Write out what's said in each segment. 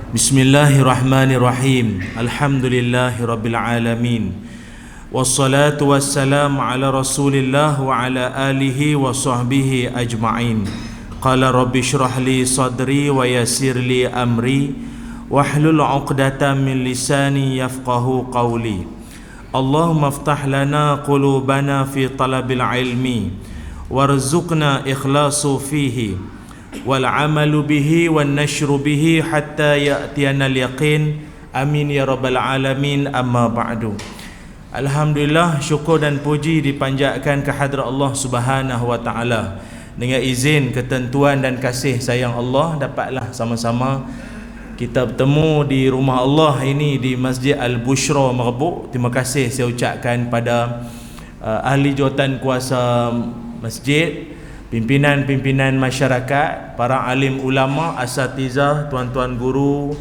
Bismillahirrahmanirrahim. Alhamdulillahirabbil alamin. Wassalatu wassalamu ala Rasulillah wa ala alihi wa sahbihi ajma'in. Qala rabbi shrah li sadri wa yassir li amri wahlul 'uqdatam min lisani yafqahu qawli. Allahumma iftah lana qulubana fi talabil ilmi warzuqna ikhlasu fihi wal amalu bihi wan nashru bihi hatta ya'tiyana al yaqin. Amin ya rabbal alamin. Amma ba'du. Alhamdulillah, syukur dan puji dipanjatkan kehadrat Allah Subhanahu wa taala. Dengan izin, ketentuan dan kasih sayang Allah, dapatlah sama-sama kita bertemu di rumah Allah ini di Masjid Al-Bushra Merbuk. Terima kasih saya ucapkan pada ahli jawatan kuasa masjid, pimpinan-pimpinan masyarakat, para alim ulama, asatizah, tuan-tuan guru,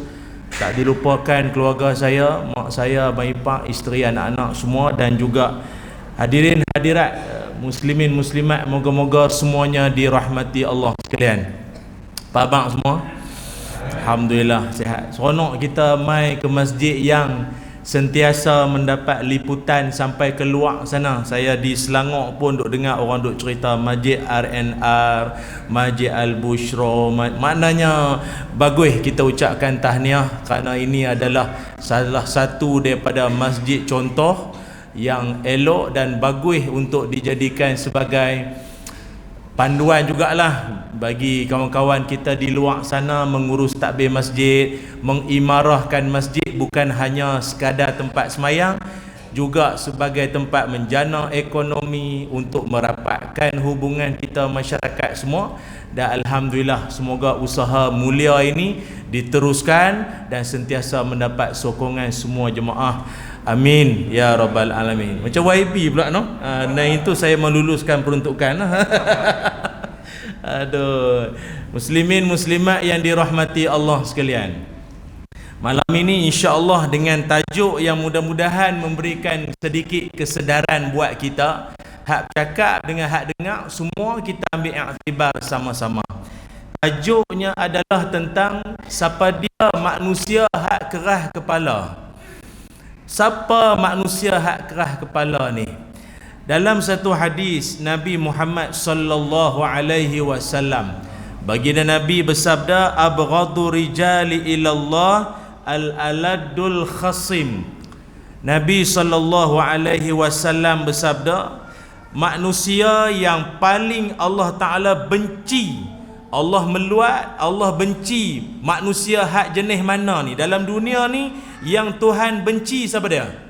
tak dilupakan keluarga saya, mak saya, abang ipar, isteri, anak-anak semua, dan juga hadirin hadirat muslimin muslimat, moga-moga semuanya dirahmati Allah sekalian. Pak abang semua, alhamdulillah sihat. Seronok kita mai ke masjid yang sentiasa mendapat liputan sampai ke luar sana. Saya di Selangor pun duk dengar orang duk cerita Masjid RNR, Masjid Al-Bushra. Maknanya bagus kita ucapkan tahniah, kerana ini adalah salah satu daripada masjid contoh yang elok dan bagus untuk dijadikan sebagai panduan jugalah bagi kawan-kawan kita di luar sana mengurus takbir masjid, mengimarahkan masjid bukan hanya sekadar tempat semayang, juga sebagai tempat menjana ekonomi untuk merapatkan hubungan kita masyarakat semua. Dan alhamdulillah, semoga usaha mulia ini diteruskan dan sentiasa mendapat sokongan semua jemaah. Amin ya rabbal alamin. Macam YB pula no. Dan itu saya meluluskan peruntukan. Aduh, muslimin muslimat yang dirahmati Allah sekalian. Malam ini insya-Allah dengan tajuk yang mudah-mudahan memberikan sedikit kesedaran buat kita, hak cakap dengan hak dengar semua kita ambil iktibar sama-sama. Tajuknya adalah tentang siapa dia manusia hak kerah kepala. Siapa manusia hak kerah kepala ni? Dalam satu hadis Nabi Muhammad sallallahu alaihi wasallam, baginda Nabi bersabda, abghadu rijali ilallah al-aladul khasim. Nabi sallallahu alaihi wasallam bersabda, manusia yang paling Allah Taala benci, Allah meluat, Allah benci manusia hak jenis mana ni dalam dunia ni yang Tuhan benci? Siapa dia?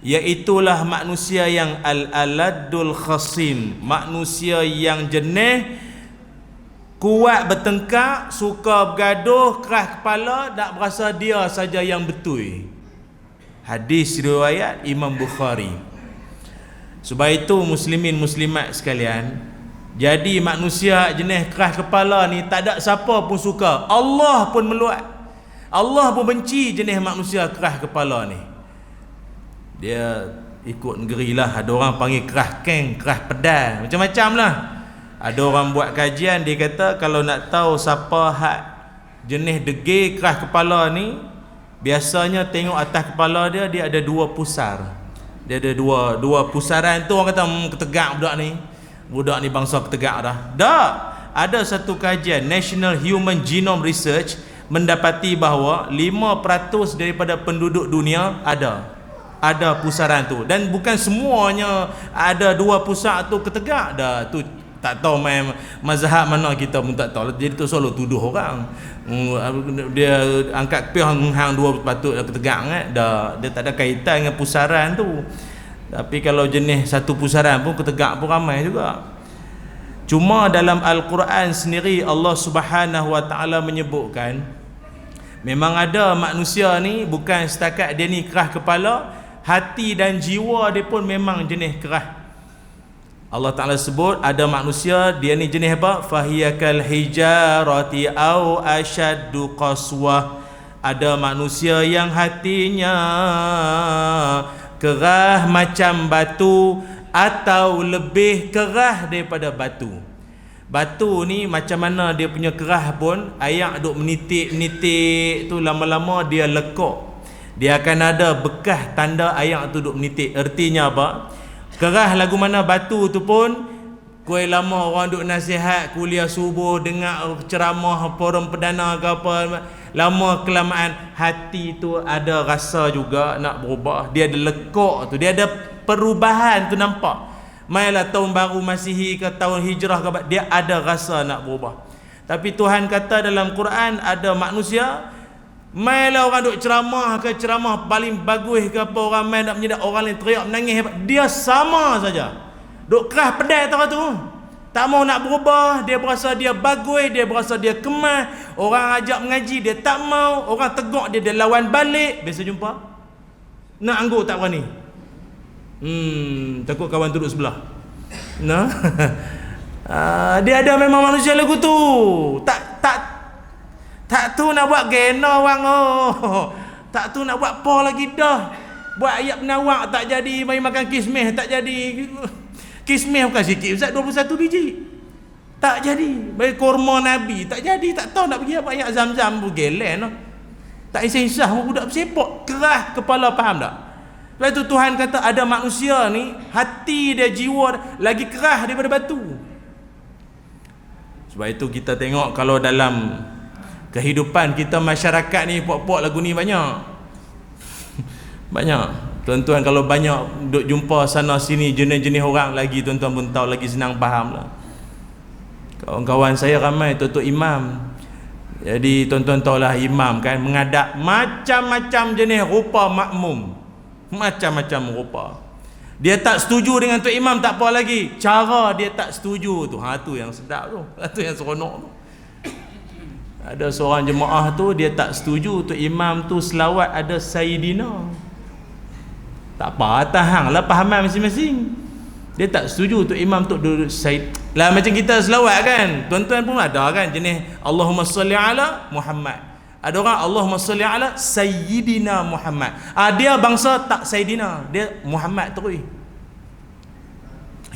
Iaitulah manusia yang al-aladul khasim, manusia yang jenis kuat bertengkar, suka bergaduh, keras kepala, tak berasa dia saja yang betul. Hadis riwayat Imam Bukhari. Sebab itu muslimin muslimat sekalian, jadi manusia jenis keras kepala ni tak ada siapa pun suka. Allah pun meluat, Allah pun benci jenis manusia keras kepala ni. Dia ikut negeri lah, ada orang panggil keras keng, keras pedal, macam-macam lah. Ada orang buat kajian, dia kata kalau nak tahu siapa hak jenis degil keras kepala ni, biasanya tengok atas kepala dia, dia ada dua pusar. Dia ada dua pusaran tu. Orang kata ketegak budak ni bangsa ketegak dah. Tak. Ada satu kajian National Human Genome Research mendapati bahawa 5% daripada penduduk dunia ada pusaran tu, dan bukan semuanya ada dua pusat tu ketegak dah. Tu tak tahu main mazhab mana, kita pun tak tahu. Jadi tu selalu tuduh orang, dia angkat piah hang dua patut ketegak dah. Dia tak ada kaitan dengan pusaran tu. Tapi kalau jenis satu pusaran pun ketegak pun ramai juga. Cuma dalam Al-Quran sendiri Allah Subhanahu wa taala menyebutkan memang ada manusia ni bukan setakat dia ni keras kepala, hati dan jiwa dia pun memang jenis keras. Allah Ta'ala sebut ada manusia dia ni jenis apa? Fahiyakal hijarati au asyaddu qaswah. Ada manusia yang hatinya keras macam batu atau lebih keras daripada batu. Batu ni macam mana dia punya kerah pun, air duk menitik tu lama-lama dia lekuk. Dia akan ada bekas tanda air tu duk menitik. Ertinya apa? Kerah lagu mana batu tu pun, kuih lama orang duk nasihat kuliah subuh, dengar ceramah forum perdana ke apa, lama kelamaan hati tu ada rasa juga nak berubah. Dia ada lekuk tu, dia ada perubahan tu nampak. Mailah tahun baru Masihi ke tahun hijrah ke, dia ada rasa nak berubah. Tapi Tuhan kata dalam Quran, ada manusia mailah orang duk ceramah ke ceramah paling bagus ke apa, orang main nak menyedak, orang lain teriak menangis hebat, dia sama saja duk kerah pedai tu, tak mau nak berubah. Dia berasa dia bagus, dia berasa dia kemas, orang ajak mengaji dia tak mau, orang tegak dia lawan balik. Biasa jumpa nak anggur tak berani. Takut kawan duduk sebelah. Nah. Dia ada memang manusia lagu tu. Tak tu nak buat gena orang Tak tu nak buat apa lagi dah. Buat ayat penawak tak jadi, mari makan kismih tak jadi. Kismih bukan sikit Ustaz, 21 biji. Tak jadi. Bagi kurma Nabi tak jadi, tak tahu nak pergi apa, ayat Zam-Zam bergelen. Tak isah-isah budak bersepak, kerah kepala, faham tak? Lepas tu Tuhan kata ada manusia ni hati dia, jiwa lagi kerah daripada batu. Sebab itu kita tengok kalau dalam kehidupan kita masyarakat ni, puak-puak lagu ni banyak. Banyak. Tuan-tuan kalau banyak duk jumpa sana sini jenis-jenis orang lagi, tuan-tuan pun tahu, lagi senang faham lah. Kawan-kawan saya ramai tuan-tuan imam. Jadi tuan-tuan tahulah imam kan mengadap macam-macam jenis rupa makmum. Macam-macam rupa. Dia tak setuju dengan Tok Imam, tak apa lagi, cara dia tak setuju tu. Tu yang sedap tu. Tu yang seronok tu. Ada seorang jemaah tu dia tak setuju Tok Imam tu selawat ada Sayyidina. Tak apa, tahan lah pahaman masing-masing. Dia tak setuju Tok Imam tu duduk Sayyid. Lah macam kita selawat kan, tuan-tuan pun ada kan jenis Allahumma salli ala Muhammad. Ada orang Allahumma salli ala Sayyidina Muhammad. Dia bangsa tak Sayyidina, dia Muhammad terus.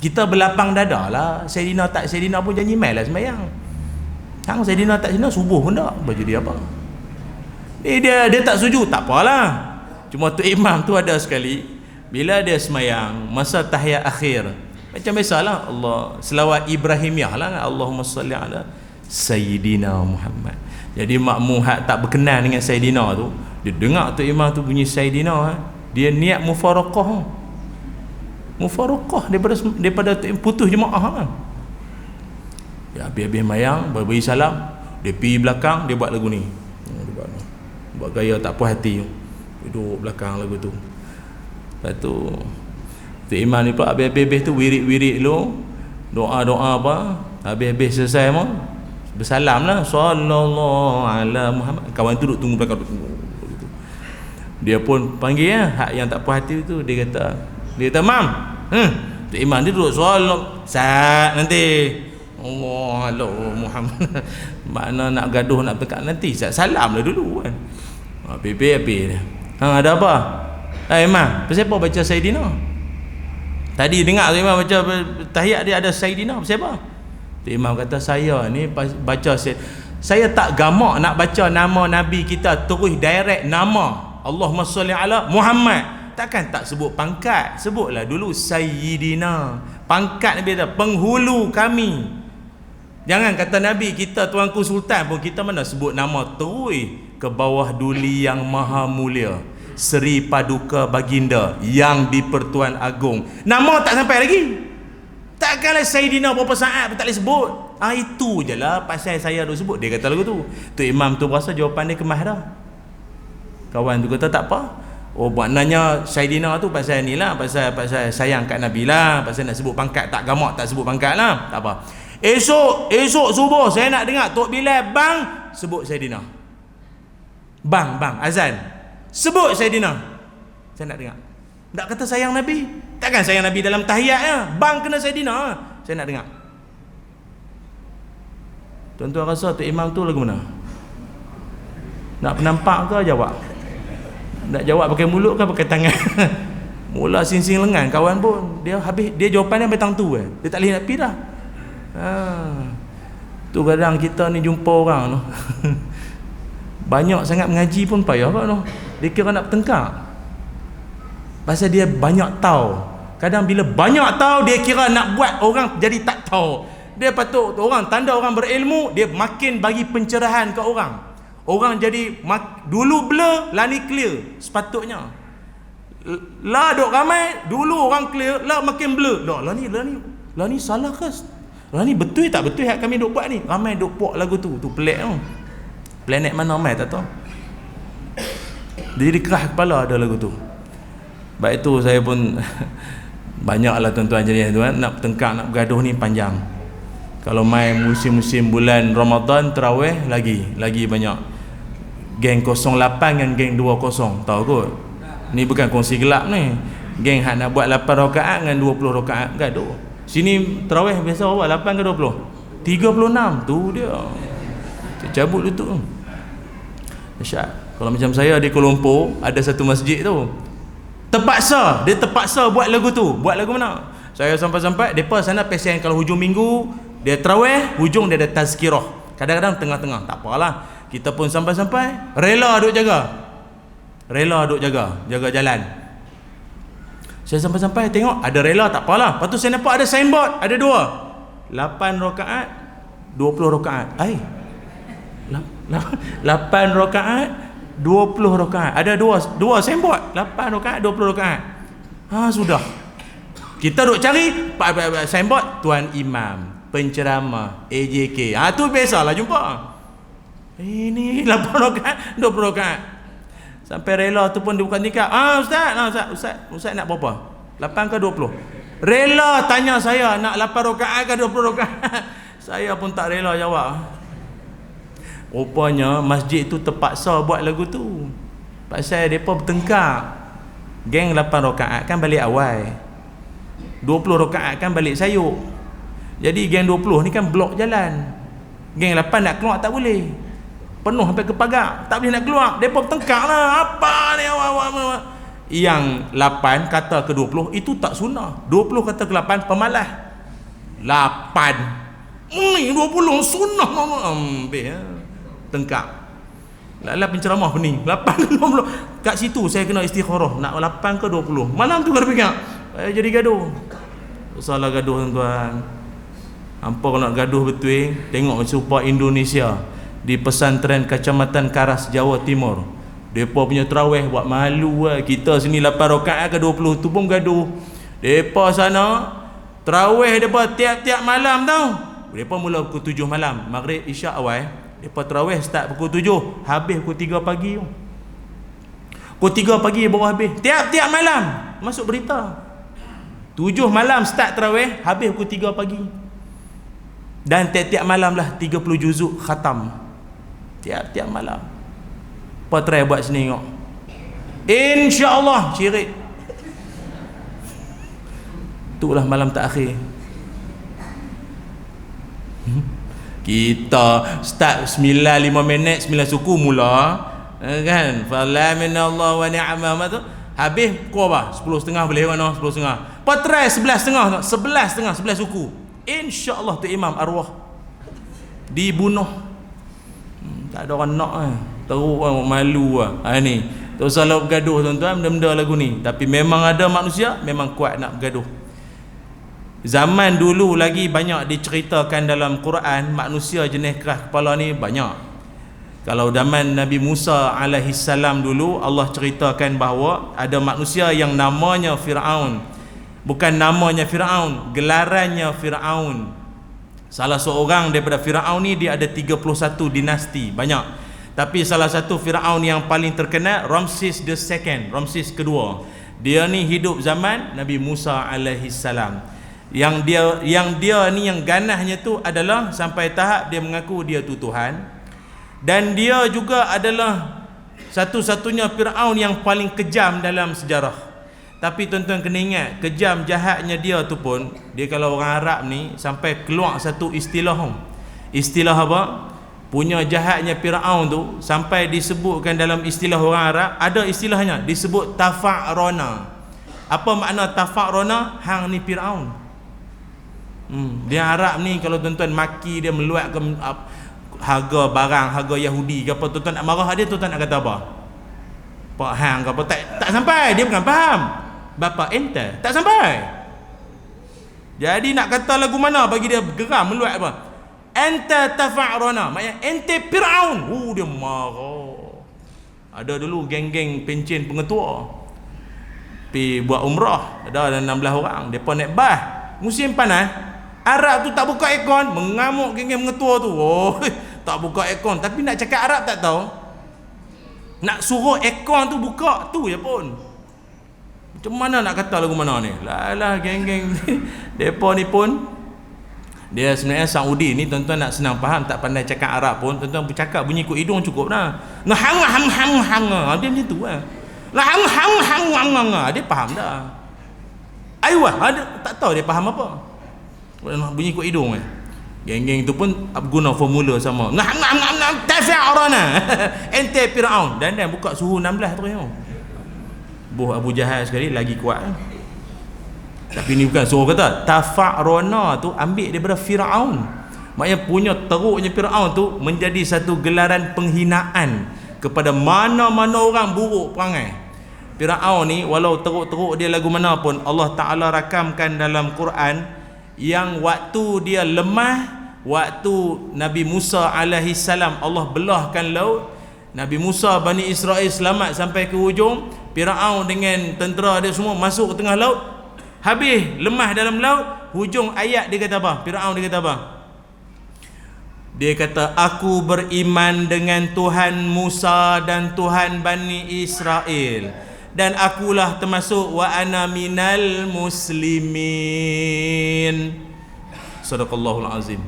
Kita berlapang dada lah. Sayyidina tak Sayyidina pun janji mai lah sembahyang. Hang Sayyidina tak Sayyidina subuh pun tak. Baju dia apa? Dia tak setuju, tak apalah. Cuma tu imam tu ada sekali bila dia sembahyang masa tahiyat akhir, macam biasalah Allah selawat Ibrahimiyah lah, Allahumma salli ala Sayyidina Muhammad. Jadi makmum hak tak berkenan dengan Sayyidina tu, dia dengar tu imam tu bunyi Sayyidina, dia niat mufaraqah. Mufaraqah daripada putus jemaah. Ya habis-habis mayang beri salam, dia pergi belakang, dia buat lagu ni. Dia buat gaya tak puas hati. Duduk belakang lagu tu. Lepas tu imam ni pula habis-habis tu wirid-wirid lu, doa-doa apa, habis-habis selesai mah bersalam lah, sallallahu ala Muhammad. Kawan tu duduk tunggu belakang, dia pun panggil hak yang tak puas hati tu. Dia kata mam, tu imam dia duduk sallallahu saat nanti Allah Muhammad mana nak gaduh nak dekat nanti salam lah dulu kan. Habis dia ada apa? Imam pasal apa baca Sayyidina? Tadi dengar tu imam baca tahiyat dia ada Sayyidina, pasal apa? Imam kata saya ni baca saya tak gamak nak baca nama Nabi kita terus direct nama Allahumma salli ala Muhammad. Takkan tak sebut pangkat, sebutlah dulu Sayyidina. Pangkat Nabi kata penghulu kami. Jangan kata Nabi kita tuanku sultan pun kita mana sebut nama terus ke bawah duli yang maha mulia, Seri Paduka Baginda yang di-Pertuan Agong. Nama tak sampai lagi. Takkanlah Sayyidina berapa saat pun tak boleh sebut. Itu je lah pasal saya dah sebut. Dia kata lagu tu. Tu imam tu rasa jawapan dia kemas dah. Kawan tu kata tak apa. Maknanya Sayyidina tu pasal ni lah, pasal sayang kat Nabi lah, pasal nak sebut pangkat tak gamak, tak sebut pangkat lah. Tak apa. Esok subuh saya nak dengar Tok Bilal bang sebut Sayyidina. Bang azan. Sebut Sayyidina. Saya nak dengar. Tak kata sayang Nabi. Takkan sayang Nabi dalam tahiyatnya. Bang kena Sayyidina. Saya nak dengar. Tuan-tuan rasa tu imam tu lagu mana? Nak penampak ke jawab? Nak jawab pakai mulut ke pakai tangan? Mula sing-sing lengan kawan pun. Dia habis, dia jawapan dia betang tu Dia tak boleh nak pergi dah. Tu kadang kita ni jumpa orang tu banyak sangat mengaji pun payah kak tu. Dia kira nak bertengkar pasal dia banyak tahu. Kadang bila banyak tahu, dia kira nak buat orang jadi tak tahu. Dia patut orang, tanda orang berilmu, dia makin bagi pencerahan ke orang. Orang jadi dulu blur, lah ni clear sepatutnya. Lah duk ramai, dulu orang clear, lah makin blur. Lah ni salah ke? Lah ni betul tak betul yang kami duk buat ni? Ramai duk puak lagu tu. Tu pelik tu. Planet mana mai tak tahu. Dia jadi kerah kepala ada lagu tu. Baik tu saya pun banyaklah tuan-tuan jadi tuan nak bertengkar, nak bergaduh ni panjang. Kalau mai musim-musim bulan Ramadan tarawih lagi banyak. Geng 08 dengan geng 20 tahu kot. Ni bukan kongsi gelap ni. Geng hak nak buat 8 rakaat dengan 20 rakaat gaduh. Sini tarawih biasa buat 8 ke 20? 36 tu dia. Cabut lutut tu. Dahsyat. Kalau macam saya di Kuala Lumpur ada satu masjid tu. Dia terpaksa buat lagu tu. Buat lagu mana? Saya sampai depa sana pesen kalau hujung minggu dia tarawih, hujung dia ada tazkirah. Kadang-kadang tengah-tengah, tak apalah. Kita pun sampai rela duk jaga jalan. Saya sampai tengok ada rela, tak apalah. Lepas tu saya nampak ada signboard, ada 2. 8 rakaat, 20 rakaat. 8 rakaat, 20 rakaat. Ada dua signboard, 8 rakaat, 20 rakaat. Sudah. Kita duk cari signboard tuan imam, penceramah, AJK. Tu biasalah jumpa. Ini 8 rakaat, 20 rakaat. Sampai rela tu pun dia bukan nikah. Ustaz nak berapa? 8 ke 20? Rela tanya saya nak 8 rakaat ke 20 rakaat. Saya pun tak rela jawab. Rupanya masjid tu terpaksa buat lagu tu pasal mereka bertengkar. Geng 8 rakaat kan balik awal, 20 rakaat kan balik sayuk. Jadi geng 20 ni kan blok jalan. Geng 8 nak keluar tak boleh, penuh sampai ke pagar, tak boleh nak keluar. Mereka bertengkar lah. Apa ni awak. Yang 8 kata ke 20 itu tak sunnah, 20 kata ke 8 pemalas. 8 20 sunnah tengkak. Lala penceramah pening 8 ke 20. Kat situ saya kena istikharah nak 8 ke 20. Malam tu kena pegang. Jadi gaduh. Salah gaduh tuan-tuan. Hampa kalau nak gaduh betul, tengok supaya Indonesia di pesantren Kecamatan Karas, Jawa Timur. Depa punya tarawih buat malu lah. Kita sini 8 rakaat ke 20 tu pun gaduh. Depa sana tarawih depa tiap-tiap malam tau. Depa mula pukul 7 malam, maghrib isyak awal. Depa tarawih start pukul 7, habis pukul 3 pagi. Pukul 3 pagi baru habis. Tiap-tiap malam masuk berita. 7 malam start tarawih, habis pukul 3 pagi. Dan tiap-tiap malam lah 30 juzuk khatam. Tiap-tiap malam. Apa try buat sini tengok. InsyaAllah syirik. Itulah malam takhir. Kita start 9:05 minit 9 suku mula kan, fala minallah wa ni'mah tu. Habis pukul apa? 10.30 boleh mana? 10.30. Patrai 11.30, 11 suku. InsyaAllah tu imam arwah dibunuh. Tak ada orang nak teruk malu ni. Tak usahlah bergaduh tuan-tuan benda-benda lagu ni. Tapi memang ada manusia memang kuat nak bergaduh. Zaman dulu lagi banyak diceritakan dalam Quran manusia jenis keras kepala ni banyak. Kalau zaman Nabi Musa alaihi salam dulu Allah ceritakan bahawa ada manusia yang namanya Firaun. Bukan namanya Firaun, gelarannya Firaun. Salah seorang daripada Firaun ni dia ada 31 dinasti, banyak. Tapi salah satu Firaun yang paling terkenal Ramses II, Ramses kedua. Dia ni hidup zaman Nabi Musa alaihi salam. Yang dia ni yang ganahnya tu adalah sampai tahap dia mengaku dia tu Tuhan. Dan dia juga adalah satu-satunya Firaun yang paling kejam dalam sejarah. Tapi tuan-tuan kena ingat, kejam jahatnya dia tu pun, dia kalau orang Arab ni sampai keluar satu istilah. Istilah apa? Punya jahatnya Firaun tu sampai disebutkan dalam istilah orang Arab, ada istilahnya disebut tafa'rona. Apa makna tafa'rona? Hang ni Firaun. Dia Arab ni kalau tuan-tuan maki dia, meluat ke harga barang, harga Yahudi ke apa, tuan-tuan nak marah dia, tuan-tuan nak kata apa? Pak hang ke apa, tak sampai. Dia bukan faham. Bapa ente tak sampai. Jadi nak kata lagu mana bagi dia geram, meluat apa? Anta tafa'rana, maknanya ente Fir'aun. Dia marah. Ada dulu geng-geng pencen pengetua pergi buat umrah, ada 16 orang, depa naik bas musim panas. Arab tu tak buka aircon, mengamuk geng-geng pengetua tu. Tak buka aircon, tapi nak cakap Arab tak tahu. Nak suruh aircon tu buka, tu je pun. Macam mana nak kata lagu mana ni? Lah geng-geng depa ni pun, dia sebenarnya Saudi ni tuan-tuan nak senang faham, tak pandai cakap Arab pun, tuan-tuan bercakap bunyi ikut hidung cukup dah. Nah hang dia macam tu lah. Lah hang dia faham dah. Aiwah, dia tak tahu dia faham apa. Bunyi ikut hidung kan. Geng-geng tu pun guna formula sama. Ngam tafi'arana. Ente Fir'aun. Dan buka suhu 16 terus. Buh Abu Jahal sekali lagi kuat. Tapi ni bukan suruh kata. Tafa'rana tu ambil daripada Fir'aun. Maknanya punya teruknya Fir'aun tu menjadi satu gelaran penghinaan kepada mana-mana orang buruk perangai. Fir'aun ni walau teruk-teruk dia lagu mana pun, Allah Ta'ala rakamkan dalam Quran yang waktu dia lemah, waktu Nabi Musa alaihi salam Allah belahkan laut, Nabi Musa Bani Israel selamat sampai ke hujung, Firaun dengan tentera dia semua masuk ke tengah laut, habis lemah dalam laut, hujung ayat dia kata apa? Firaun dia kata apa? Dia kata, aku beriman dengan Tuhan Musa dan Tuhan Bani Israel, dan akulah termasuk wa ana minal muslimin. Sadaqallahul azim.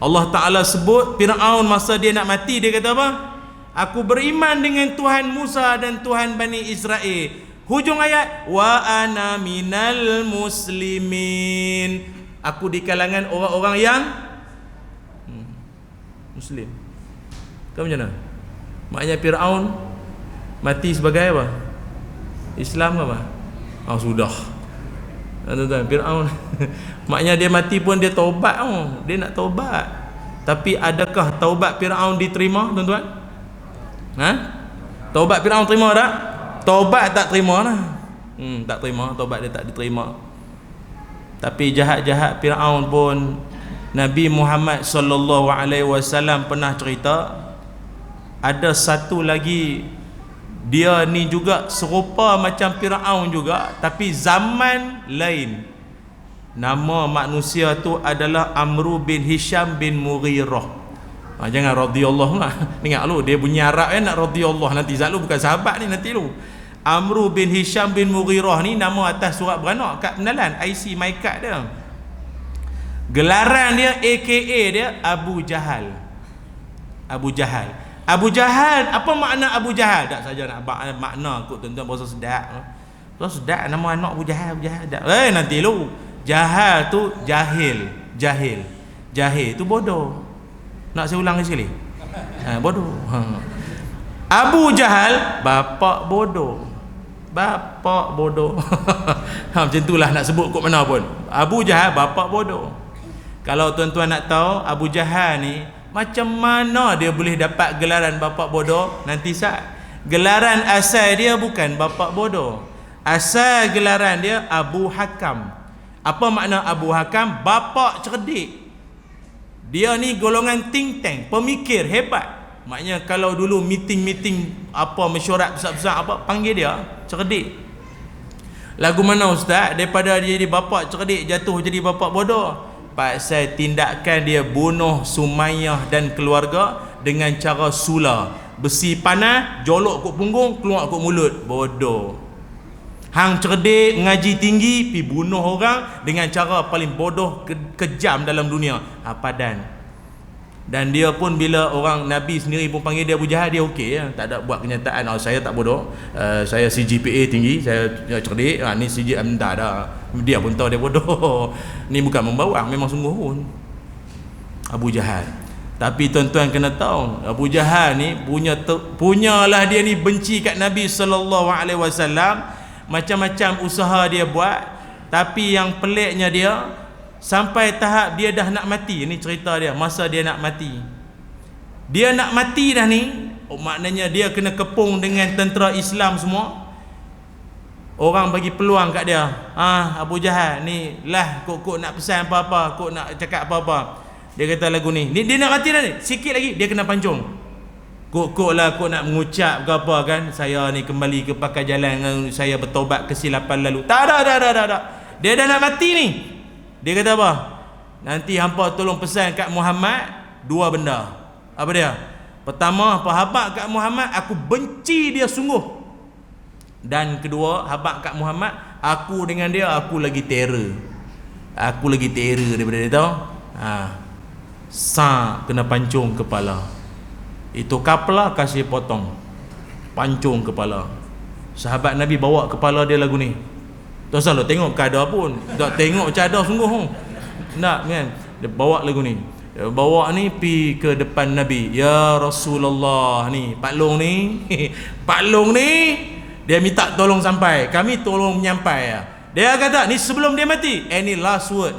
Allah Ta'ala sebut Firaun masa dia nak mati, dia kata apa? Aku beriman dengan Tuhan Musa dan Tuhan Bani Israel. Hujung ayat, wa ana minal muslimin. Aku di kalangan orang-orang yang Muslim. Kau macam mana? Maknanya Firaun mati sebagai apa? Islam ke apa? Sudah. Tuan-tuan, Firaun maknanya dia mati pun dia taubat. Dia nak taubat. Tapi adakah taubat Firaun diterima, tuan-tuan? Taubat Firaun terima tak? Taubat tak terima lah. Tak terima, taubat dia tak diterima. Tapi jahat-jahat Firaun pun Nabi Muhammad sallallahu alaihi wasallam pernah cerita, ada satu lagi dia ni juga serupa macam Firaun juga, tapi zaman lain. Nama manusia tu adalah Amru bin Hisham bin Mughirah. Jangan radhiyallahu lah. Ingat lu, dia bunyi Arab nak radhiyallahu nanti. Selalu bukan sahabat ni nanti lu. Amru bin Hisham bin Mughirah ni nama atas surat beranak kad pengenalan, IC my card dia. Gelaran dia AKA dia Abu Jahal. Abu Jahal. Abu Jahal, apa makna Abu Jahal? Tak saja nak makna kot tuan-tuan, bahasa sedap. Bahasa sedap nama anak Abu Jahal, Abu Jahal. Nanti lu. Jahal tu jahil, jahil. Jahil tu bodoh. Nak saya ulang sekali? Bodoh. Abu Jahal bapak bodoh. Bapak bodoh. Macam itulah nak sebut kot mana pun. Abu Jahal bapak bodoh. Kalau tuan-tuan nak tahu Abu Jahal ni macam mana dia boleh dapat gelaran bapak bodoh, nanti gelaran asal dia bukan bapak bodoh. Asal gelaran dia Abu Hakam. Apa makna Abu Hakam? Bapak cerdik. Dia ni golongan think tank, pemikir hebat. Maknanya kalau dulu meeting-meeting apa mesyuarat besar-besar apa, panggil dia cerdik. Lagu mana ustaz? Daripada dia jadi bapak cerdik jatuh jadi bapak bodoh. Pasal tindakan dia bunuh Sumayyah dan keluarga dengan cara sula. Besi panas, jolok kot punggung, keluar kot mulut. Bodoh. Hang cerdik, ngaji tinggi, pi bunuh orang dengan cara paling bodoh, kejam dalam dunia. Padan. Dan dia pun bila orang Nabi sendiri pun panggil dia Abu Jahal, dia okey ya. Tak ada buat kenyataan saya tak bodoh, saya CGPA tinggi, saya cerdik, ni CGPA tak ada. Dia pun tahu dia bodoh. Ni bukan membawang, memang sungguh pun Abu Jahal. Tapi tuan-tuan kena tahu, Abu Jahal ni punyalah dia ni benci kat Nabi sallallahu alaihi wasallam, macam-macam usaha dia buat. Tapi yang peliknya dia, sampai tahap dia dah nak mati. Ini cerita dia masa dia nak mati. Dia nak mati dah ni, maknanya dia kena kepung dengan tentera Islam semua. Orang bagi peluang kat dia, Abu Jahal ni lah, kok nak pesan apa-apa, kok nak cakap apa-apa. Dia kata lagu ni dia nak mati dah ni, sikit lagi dia kena pancung. Kok lah, kok nak mengucap ke apa kan, saya ni kembali ke pakai jalan, saya bertobat kesilapan lalu. Tak ada. Dia dah nak mati ni. Dia kata apa? Nanti hampa tolong pesan kat Muhammad dua benda. Apa dia? Pertama, apa habaq kat Muhammad, aku benci dia sungguh. Dan kedua, habaq kat Muhammad, aku dengan dia, aku lagi terror. Aku lagi terror daripada dia, tahu? Kena pancung kepala. Itu kaplah kasih potong, pancung kepala. Sahabat Nabi bawa kepala dia lagu ni. Tak salah tengok keadaan pun, tak tengok cadar sungguh. Nak kan? Dia bawa lagu ni. Dia bawa ni pi ke depan Nabi. Ya Rasulullah ni, Pak Long ni. Pak Long ni dia minta tolong sampai, kami tolong menyampai. Dia kata ni sebelum dia mati, ni last word,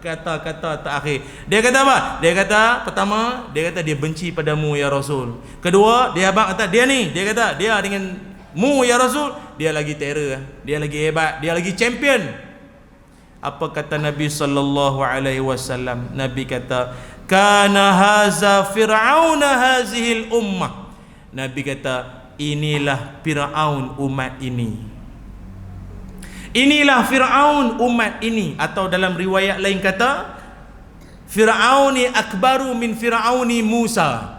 kata-kata terakhir. Dia kata apa? Dia kata pertama, dia kata dia benci padamu ya Rasul. Kedua, dia abang kata dia ni, dia kata dia dengan mu ya Rasul, dia lagi terror, dia lagi hebat, dia lagi champion. Apa kata Nabi sallallahu alaihi wasallam? Nabi kata, kana haza fir'auna hazihil ummah. Nabi kata, inilah Fir'aun umat ini. Inilah Fir'aun umat ini. Atau dalam riwayat lain kata, Fir'auni akbaru min Fir'auni Musa.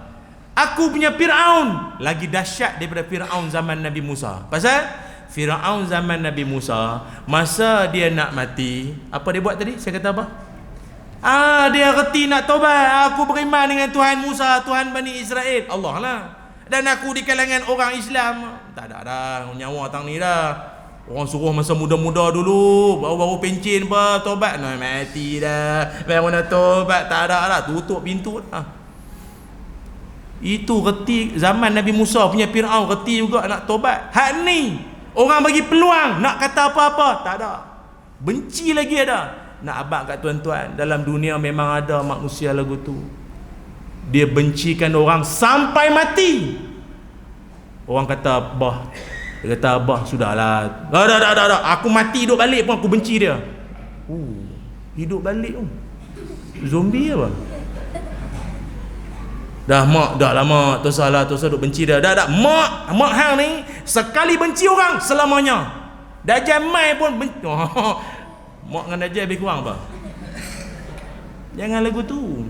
Aku punya Fir'aun lagi dahsyat daripada Fir'aun zaman Nabi Musa. Pasal Fir'aun zaman Nabi Musa, masa dia nak mati, apa dia buat tadi? Saya kata apa? Dia reti nak taubat. Aku beriman dengan Tuhan Musa, Tuhan Bani Israel. Allah lah. Dan aku di kalangan orang Islam. Tak ada dah nyawa tang ni dah. Orang suruh masa muda-muda dulu, baru-baru pencin apa, tobat nak mati dah. Baru nak tobat, tak ada dah, tutup pintu dah. Itu reti zaman Nabi Musa punya Fir'aun, reti juga nak tobat. Hak ni orang bagi peluang nak kata apa-apa, tak ada. Benci lagi ada. Nak abang kat tuan-tuan, dalam dunia memang ada manusia lagu tu. Dia bencikan orang sampai mati. Orang kata, bah, dia kata, abah sudahlah, dah, aku mati hidup balik pun aku benci dia. Hidup balik tu zombie apa? Dah mak, dah lama tak salah duk benci dia. Dah mak hang ni sekali benci orang selamanya. Dajjal mai pun benci. Mak dengan Dajjal lebih kurang apa? Jangan lagu tu.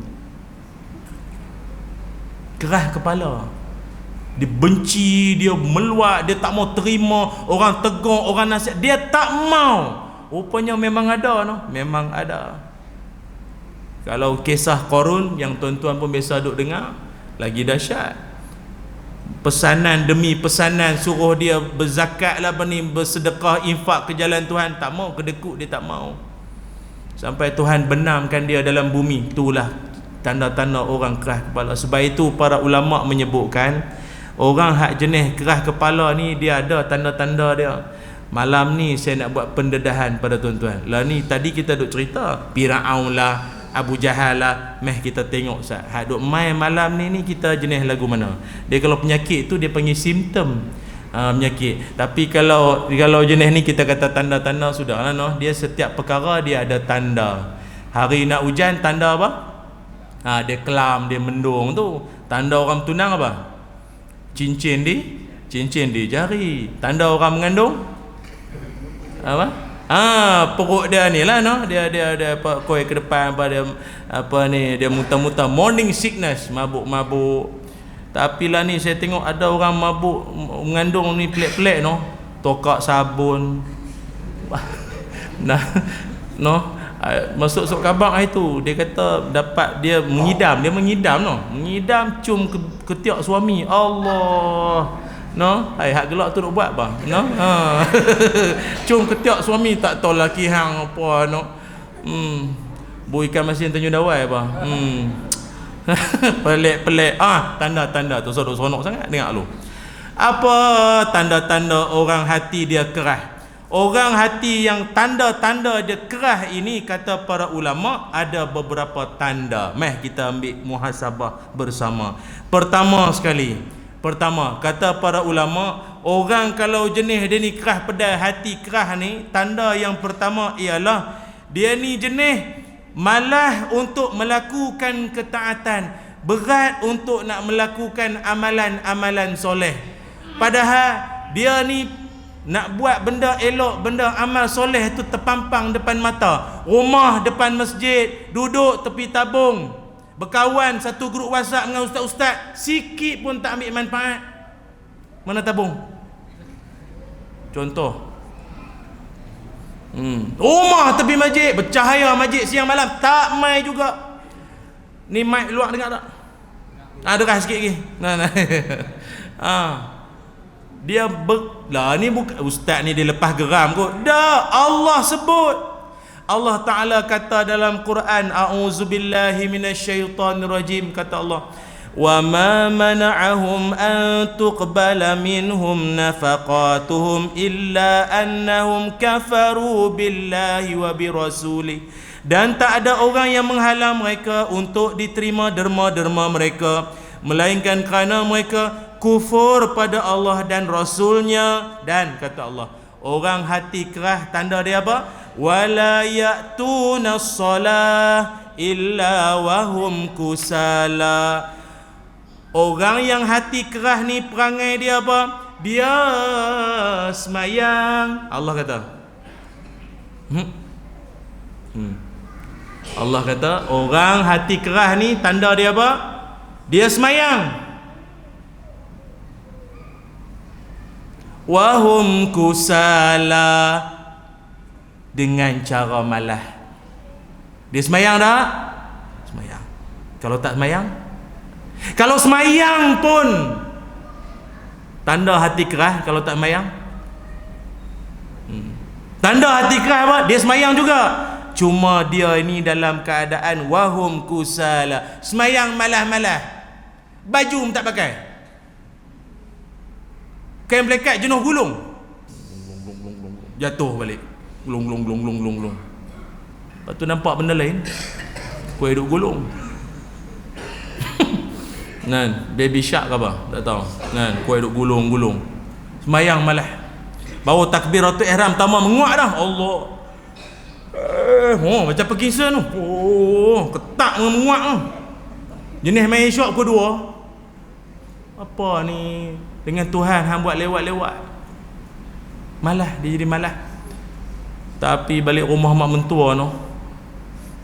Keras kepala, dia benci, dia meluat, dia tak mau terima orang tegur, orang nasihat, dia tak mau. Rupanya memang ada, no? Memang ada. Kalau kisah Qarun yang tuan-tuan pun biasa duk dengar, lagi dahsyat. Pesanan demi pesanan, suruh dia berzakat lah, bersedekah, infak ke jalan Tuhan, tak mau, kedekut dia tak mau. Sampai Tuhan benamkan dia dalam bumi. Itulah tanda-tanda orang keras kepala. Sebab itu para ulama menyebutkan, orang hak jenis keras kepala ni, dia ada tanda-tanda dia. Malam ni saya nak buat pendedahan pada tuan-tuan. Lah ni tadi kita duk cerita Fir'aun lah, Abu Jahal lah, meh kita tengok sat. Hak duk main malam ni kita jenis lagu mana. Dia kalau penyakit tu dia panggil simptom penyakit. Tapi kalau jenis ni kita kata tanda-tanda, sudahlah, no? Dia setiap perkara dia ada tanda. Hari nak hujan, tanda apa? Dia kelam, dia mendung tu. Tanda orang tunang apa? Cincin di jari. Tanda orang mengandung apa? Perut dia ni lah, no? Dia apa, koi ke depan apa, dia apa ni, dia muntah-muntah, morning sickness, mabuk-mabuk. Tapi lah ni saya tengok ada orang mabuk mengandung ni pelik-pelik, no? Tokak sabun. Nah, no? Masuk kabang itu, dia kata dapat, dia mengidam, no? Mengidam cium ketiak suami. Allah, no? Hak gelak tu duk buat apa, no? Cium ketiak suami, tak tahu laki hang apa, no? Bu ikan masin Tanjung Dawai apa? Pelik-pelik. Tanda-tanda tu seronok sangat dengar lu. Apa tanda-tanda orang hati dia keras? Orang hati yang tanda-tanda dia kerah ini, kata para ulama, ada beberapa tanda. Meh kita ambil muhasabah bersama. Pertama, kata para ulama, orang kalau jenis dia ni kerah pedal, hati kerah ni, tanda yang pertama ialah dia ni jenis malas untuk melakukan ketaatan, berat untuk nak melakukan amalan-amalan soleh. Padahal dia ni nak buat benda elok, benda amal soleh tu terpampang depan mata. Rumah depan masjid, duduk tepi tabung, berkawan satu grup WhatsApp dengan ustaz-ustaz, sikit pun tak ambil manfaat. Mana tabung? Contoh, rumah tepi masjid, bercahaya masjid siang malam, tak mai juga. Ni mic luar dengar tak? Dengar sikit lagi. Dia ni bukan ustaz ni dia lepas geram kot. Dah, Allah sebut. Allah Ta'ala kata dalam Quran, a'udzubillahi minasyaitonirrajim, kata Allah, wa ma mana'ahum an tuqbala minhum nafaqatuhum illa annahum kafaru billahi wa birasuli. Dan tak ada orang yang menghalang mereka untuk diterima derma-derma mereka, melainkan kerana mereka kufur pada Allah dan Rasulnya. Dan kata Allah, orang hati kerah, tanda dia apa? Wala ya'tuna shalah illa wahum kusala. Orang yang hati kerah ni, perangai dia apa? Dia semayang. Allah kata Allah kata orang hati kerah ni, tanda dia apa? Dia semayang. Wahum kusala, dengan cara malah. Dia semayang tak? Semayang. Kalau tak semayang, kalau semayang pun tanda hati kerah. Kalau tak semayang, tanda hati kerah apa? Dia semayang juga, cuma dia ini dalam keadaan wahum kusala, semayang malah-malah, baju tak pakai, kain melekat jenuh gulung, jatuh balik, gulung. Lepas tu nampak benda lain, kuih duk gulung. Kan, baby shark ke apa? Tak tahu. Kan, kuih duk gulung. Semayang malah. Bawa takbiratul ihram pertama menguat dah. Allah. Macam Parkinson tu. Ketak menguat tu. Jenis main syok kedua. Apa ni? Dengan Tuhan hang buat lewat-lewat. Malah, dia jadi malah. Tapi balik rumah mak mentua tu,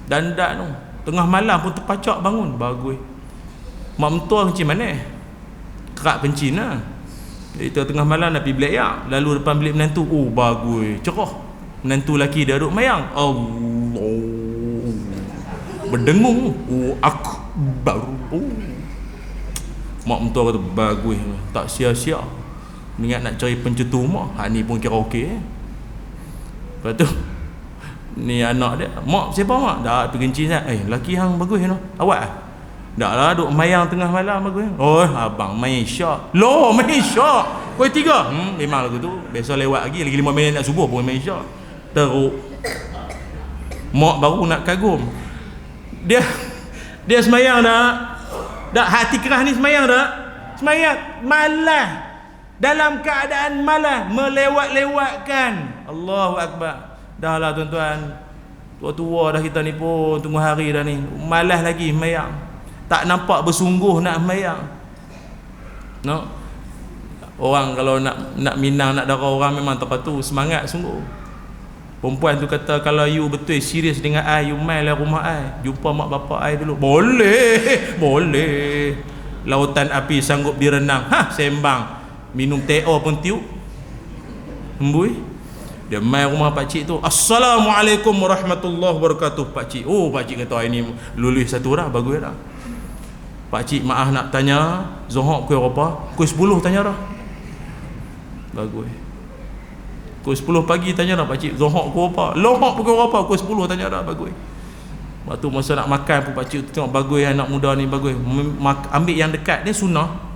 dandak tu, tengah malam pun terpacak bangun, bagus. Mak mentua kencing mana? Kerak kencing lah. Dia tengah malam nak pergi belayak, lalu depan bilik menantu, bagus, cerah. Menantu lelaki dia duduk mayang, Allah, berdengung, akbar. Mak mentua kata, bagus, tak sia-sia. Ingat nak cari pencetu mak. Ni pun kira okey. Lepas tu ni anak dia, mak siapa mak? Dah pergi kencing dah. Lelaki hang bagus no. Awak ah? Dak lah, duk mayang tengah malam bagus. Abang main syak. Loh, main syak. Kau tiga. Memang lagu tu. Biasa lewat lagi 5 minit nak subuh pun main syak. Teruk. Mak baru nak kagum. Dia semayang dak? Dak, hati kerah ni semayang dak? Semayang malah. Dalam keadaan malah, melewat-lewatkan. Allahu Akbar. Dah lah tuan-tuan, tua-tua dah kita ni pun, tunggu hari dah ni, malas lagi semayang. Tak nampak bersungguh nak semayang. No? Orang kalau nak minang, nak darah orang memang tempat tu semangat sungguh. Perempuan tu kata, kalau you betul serius dengan I, you main lah rumah I, jumpa mak bapak I dulu. Boleh. Lautan api sanggup direnang. Sembang. Minum teh pun tiup. Hembui. Dia main rumah pakcik tu. Assalamualaikum warahmatullahi wabarakatuh. Pakcik. Pakcik kata ini lulus satu dah, bagus dah. Pakcik maaf nak tanya, Zohor kuih apa? Kuih 10 tanya dah. Bagus. Kuih 10 pagi tanya dah pakcik, Zohor kuih apa? Lohok kuih apa? Kuih 10 tanya dah, bagus. Waktu masa nak makan pun pakcik tu tengok bagus, anak muda ni bagus. Ambil yang dekat ni sunnah.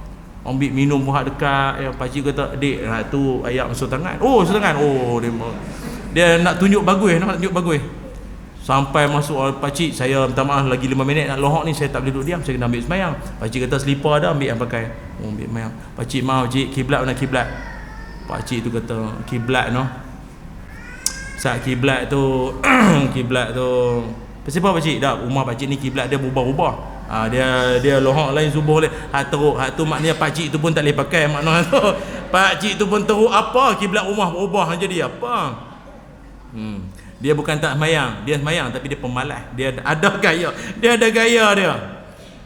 ambil minum pun hak dekat. Yang pakcik kata, "Dek, tu ayat masuk tangan." Oh, masuk tangan. Oh, dia nak tunjuk bagus, nak tunjuk bagus. Sampai masuk, "Pakcik, saya minta maaf, lagi 5 minit nak lohak ni, saya tak boleh duduk diam, saya kena ambil semayang." Pakcik kata, "Selipar dah, ambil yang pakai." Oh, ambil semayang. "Pakcik, maaf cik, kiblat mana kiblat?" Pakcik tu kata, "Kiblat no. Saat kiblat tu kiblat tu pasal apa pakcik? Dah rumah pakcik ni kiblat dia berubah-ubah. Dia lohak lain, subuh lain. Hak teruk, hak tu maknanya pakcik tu pun tak boleh pakai makna tu. Pakcik tu pun teruk apa? Kiblat rumah berubah jadi apa?" Dia bukan tak semayang, dia semayang tapi dia pemalas. Dia ada gaya. Dia ada gaya dia.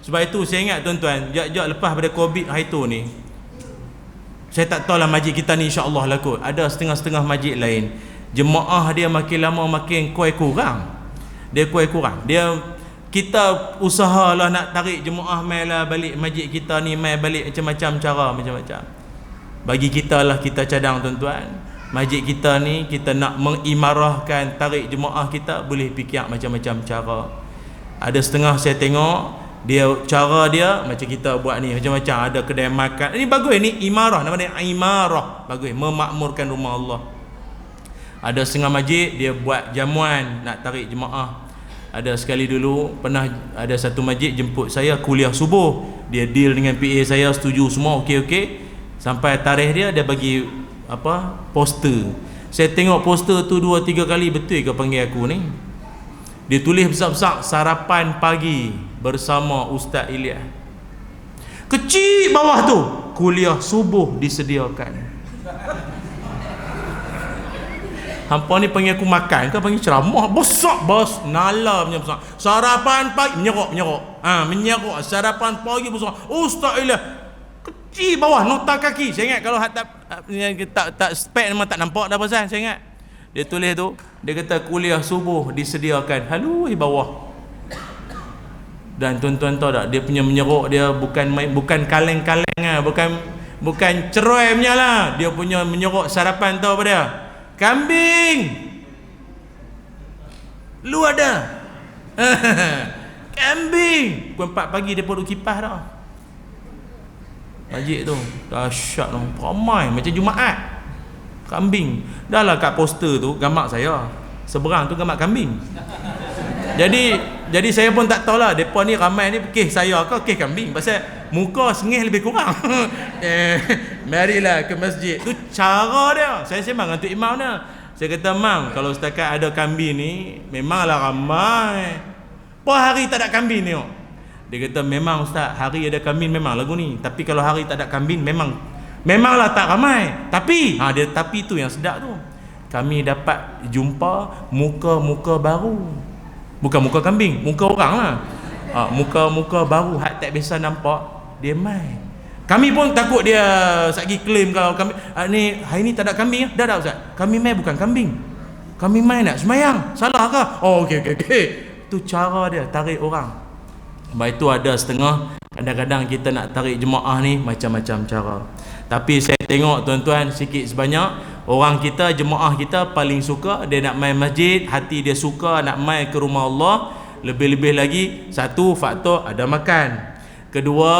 Sebab itu saya ingat tuan-tuan, jap-jap lepas pada Covid hari tu ni, saya tak tahulah masjid kita ni insya-Allah lah kot. Ada setengah-setengah masjid lain, jemaah dia makin lama makin kuat kurang. Dia kuat kurang. Kita usahalah nak tarik jemaah mai lah balik masjid kita ni, mai balik macam-macam cara, macam-macam. Bagi kita lah, kita cadang tuan-tuan. Masjid kita ni, kita nak mengimarahkan tarik jemaah kita, boleh fikir macam-macam cara. Ada setengah saya tengok, cara dia macam kita buat ni, macam-macam. Ada kedai makan. Ini bagus ni, imarah. Nama dia imarah. Bagus, memakmurkan rumah Allah. Ada setengah masjid dia buat jamuan nak tarik jemaah. Ada sekali dulu pernah ada satu masjid jemput saya kuliah subuh. Dia deal dengan PA saya, setuju semua, okey. Sampai tarikh dia bagi poster. Saya tengok poster tu 2-3 kali, betul ke panggil aku ni? Dia tulis besar-besar, "Sarapan pagi bersama Ustaz Ilyas." Kecil bawah tu, "Kuliah subuh disediakan." Hampa ni panggil aku makan ke panggil ceramah? Besar bos, nala punya besar. "Sarapan pagi," menyerok. Menyerok. "Sarapan pagi bersama Ustaz Ilyas." Kecil bawah, nota kaki. Saya ingat kalau tak spek memang tak nampak dah pasal. Saya ingat dia tulis tu, dia kata kuliah subuh disediakan. Halui bawah. Dan tuan-tuan tahu tak, dia punya menyerok dia bukan kaleng-kaleng lah, bukan cerai punya lah. Dia punya menyerok sarapan tahu apa dia? Kambing. Lu ada. Kambing. Pukul 4 pagi dia duduk kipas dah. Masjid tu dahsyat tu, ramai macam Jumaat. Kambing. Dah lah kat poster tu gambar saya, seberang tu gambar kambing. Jadi saya pun tak tahulah depa ni ramai ni kes saya ke kes kambing, pasal muka sengih lebih kurang. Marilah ke masjid. Tu cara dia. Saya sembang dengan Tok Imam dia. Saya kata, "Mam, kalau setakat ada kambing ni memanglah ramai. Apa hari tak ada kambing ni?" Dia kata, "Memang Ustaz, hari ada kambing memang lagu ni. Tapi kalau hari tak ada kambing memanglah tak ramai. Tapi," dia tapi tu yang sedap tu. "Kami dapat jumpa muka-muka baru. Bukan muka kambing, muka orang lah. Muka-muka baru hak tak biasa nampak, dia mai. Kami pun takut dia sagi claim kalau kami ni hari ni tak ada kambing. Dah Ustaz. Kami mai bukan kambing. Kami mai nak semayang. Salah ke?" Oh, okey. Tu cara dia tarik orang. Baik tu ada setengah, kadang-kadang kita nak tarik jemaah ni macam-macam cara. Tapi saya tengok tuan-tuan, sikit sebanyak orang kita, jemaah kita paling suka dia nak main masjid, hati dia suka nak main ke rumah Allah. Lebih-lebih lagi, satu faktor ada makan. Kedua,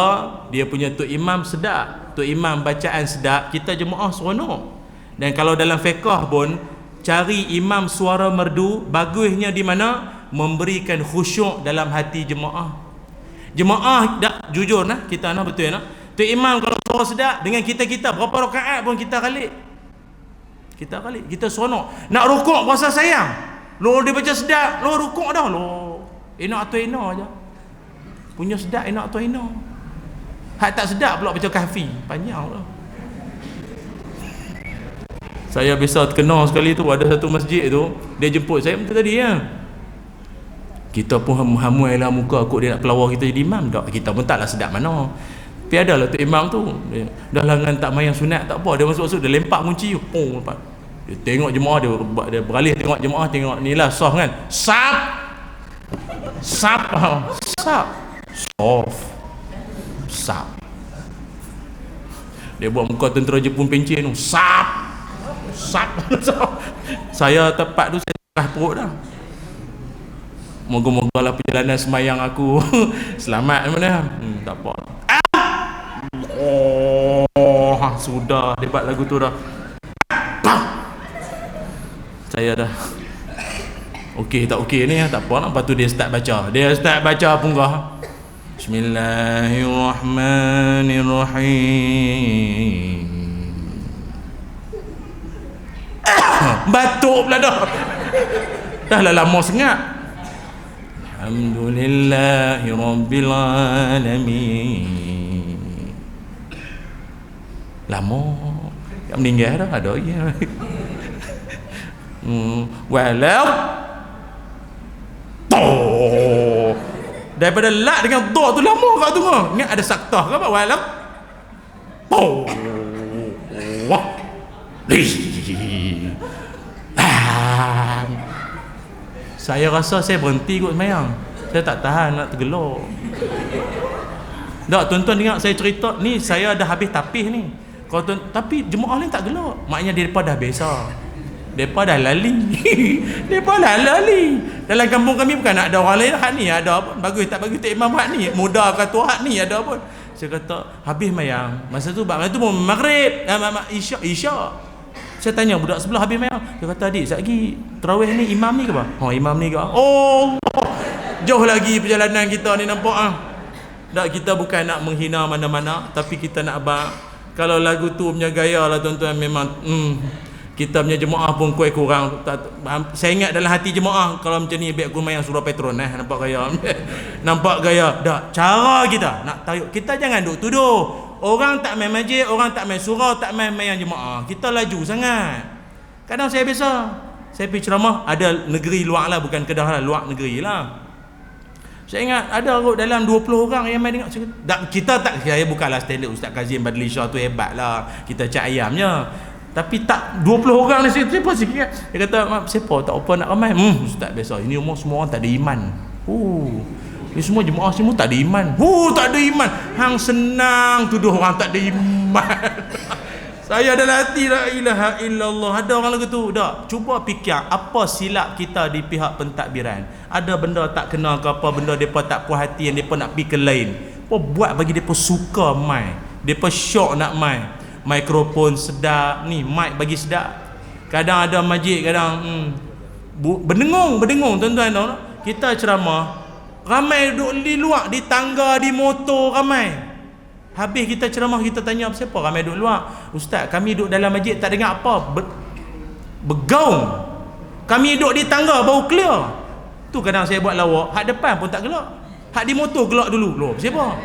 dia punya Tok Imam sedap. Tok Imam bacaan sedap, kita jemaah seronok. Dan kalau dalam fiqh pun, cari imam suara merdu, bagusnya di mana? Memberikan khusyuk dalam hati jemaah. Jemaah dak jujur nah, kita nah betul nah. Tok Imam kalau suara sedap dengan kita berapa rakaat pun kita kalik. Kita seronok. Nak rukuk puasa sayang. Lo dia baca sedap, lo rukuk dah lo. Enak atau enak aja. Punya sedap enak atau enak. Hak tak sedap pula baca kahfi, panjang lah. Saya biasa terkenal sekali tu, ada satu masjid tu, dia jemput saya macam tadi ya. Kita pun hamuai lah muka kot dia nak pelawar kita jadi imam. Tak, kita pun taklah sedap mana. Tapi ada lah tu imam tu, dah langan tak mayang sunat tak apa, dia masuk-masuk dia lempak kunci. Lepas dia tengok jemaah, dia beralih tengok jemaah, tengok ni lah sah kan. Sap dia buat muka tentera Jepun pencen tu. Sap saya tepat tu saya terah perut dah. Moga-moga lah perjalanan semayang aku selamat mana. Tak apa. sudah debat lagu tu dah. Saya dah okey tak okey ni, tak apa nak. Lepas tu dia start baca punggah. Bismillahirrahmanirrahim. Batuk pula dah. Dah lah lama sangat. Alhamdulillahirabbil alamin. Lama. Yang meninggal dah ada ya. Walau daripada la dengan do tu lama kau tunggu. Ingat ada saktah ke apa? Walau saya rasa saya berhenti kot semayang. Saya tak tahan nak tergelak. Tak, tuan-tuan dengar saya cerita ni, saya dah habis tapis ni. Kalau tapi jemaah lain tak gelak. Maknanya depa dah biasa. Depa dah lali. Depa dah lali. Dalam kampung kami bukan nak ada orang lain hak ni ada apa. Bagus tak bagus tak imam hak ni. Muda ke tua hak ni ada apa. Saya kata habis mayang. Masa tu pun maghrib, isyak. Saya tanya budak sebelah habis mayang. Dia kata adik, sekejap lagi tarawih ni imam ni ke apa? Imam ni ke? Oh, jauh lagi perjalanan kita ni nampak ah. Tak, kita bukan nak menghina mana-mana, tapi kita nak abang. Kalau lagu tu punya gaya lah tuan-tuan, memang kita punya jemaah pun kurang. Saya ingat dalam hati jemaah kalau macam ni biar guna yang surah Petron nampak gaya. Nampak gaya. Tak, cara kita nak tajuk, kita jangan duk tuduh. Orang tak main masjid, orang tak main surau, tak main jemaah. Kita laju sangat. Kadang saya biasa, saya pergi ceramah ada negeri luar lah, bukan Kedah lah, luar negeri lah. Saya ingat ada kot dalam 20 orang yang main dengar. Kita tak, saya bukanlah standard Ustaz Kazim Badli Shah tu hebat lah, kita cak ayamnya. Tapi tak 20 orang ni saya pun sikit. Dia kata, siapa tak apa nak ramai? Ustaz biasa, ini umur semua orang tak ada iman. Ni semua jemaah semua tak ada iman. Tak ada iman. Hang senang tuduh orang tak ada iman. Saya dalam hati, la ilaha illallah. Ada orang lagu tu. Tak, cuba fikir apa silap kita di pihak pentadbiran. Ada benda tak kena ke apa, benda depa tak puas hati yang depa nak pergi ke lain. Apa buat bagi depa suka mai. Depa syok nak mai. Mikrofon sedap ni, mic bagi sedap. Kadang ada masjid, kadang berdengung tuan-tuan. Kita ceramah ramai duduk di luar, di tangga, di motor ramai. Habis kita ceramah, kita tanya siapa ramai duduk luar. Ustaz, kami duduk dalam masjid tak dengar apa, bergaung. Kami duduk di tangga baru clear. Tu kadang saya buat lawak, hak depan pun tak gelak, hak di motor gelak dulu. Loh, siapa?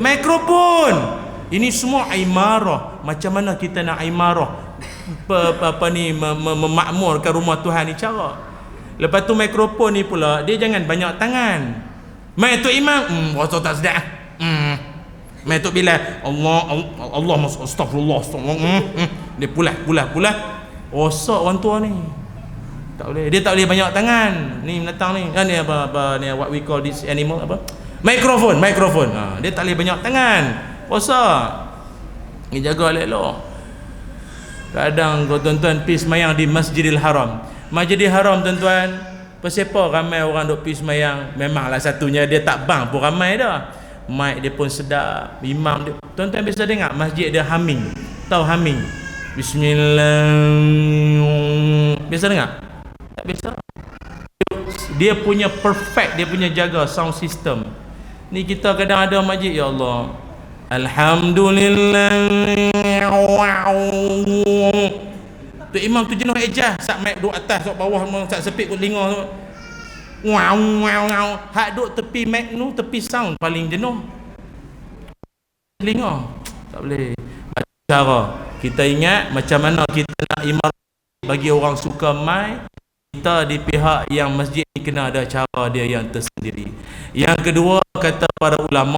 Mikrofon. Ini semua imarah. Macam mana kita nak imarah memakmurkan rumah Tuhan ni cara. Lepas tu mikrofon ni pula dia jangan banyak tangan. Mai tu imam, rasa tak sedap. Mai tu bila Allah astagfirullah. Dia pulah. Rosak orang tua ni. Tak boleh. Dia tak boleh banyak tangan. Ni menatang ni. Ni apa ni, what we call this animal apa? Mikrofon. Dia tak boleh banyak tangan. Rosak. Ni jaga elok-elok. Kadang kau tuan-tuan pergi semayang di Masjidil Haram. Masjidil Haram tuan-tuan, pasal ramai orang duk pergi semayang. Memanglah satunya dia tak bang pun ramai dah. Mic dia pun sedap. Imam dia, tuan-tuan biasa dengar masjid dia humming. Tahu humming? Bismillah. Biasa dengar? Tak biasa. Dia punya perfect, dia punya jaga sound system. Ni kita kadang ada masjid, ya Allah, alhamdulillah. Tu imam tu jenuh ejah, sak mic duduk atas, sak bawah, sak sepit kat telinga tu. Hak duduk tepi mic tu, tepi sound paling jenuh. Telinga. Tak boleh. Cara kita ingat macam mana kita nak imam bagi orang suka mic. Kita di pihak yang masjid ni kena ada cara dia yang tersendiri. Yang kedua, kata para ulama,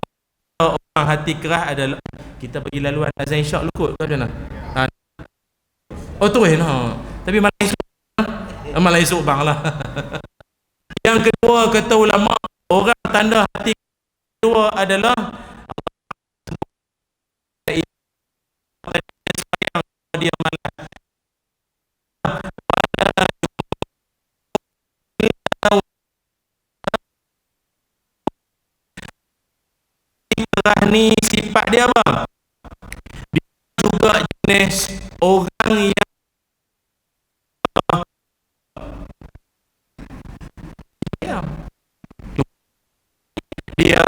orang hati keras adalah kita bagi laluan azan isyak lukut ke macam mana? Terus tapi malah esok bang lah. Yang kedua, kata ulama, orang tanda hati kedua adalah dia malas. Ni sifat dia apa? Dia juga jenis orang yang dia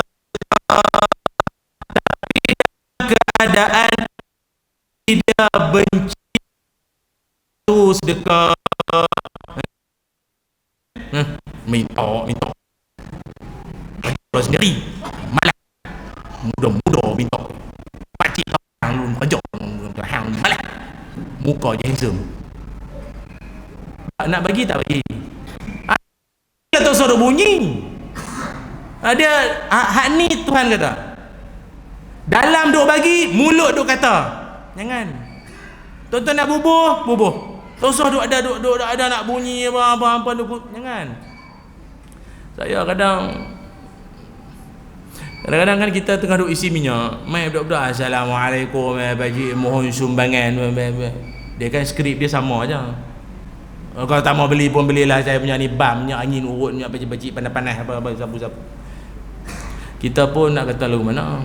keadaan tidak benci tu sedekah minta kalau sendiri malah mudah-mudah minta pakcik hang lu kerja hang malah muka je handsome nak bagi tak bagi tak tahu suara bunyi dia hak ni Tuhan kata dalam duk bagi mulut duk kata jangan tuan-tuan nak bubuh tak usah duk ada nak bunyi apa jangan. Saya kadang-kadang kan kita tengah duk isi minyak mai budak-budak assalamualaikum bagi mohon sumbangan dia kan skrip dia sama aja. Kalau tak mau beli pun belilah saya punya ni bam minyak angin urut minyak bacik-bacik panas-panas apa sabu-sabu. Kita pun nak kata lagu mana.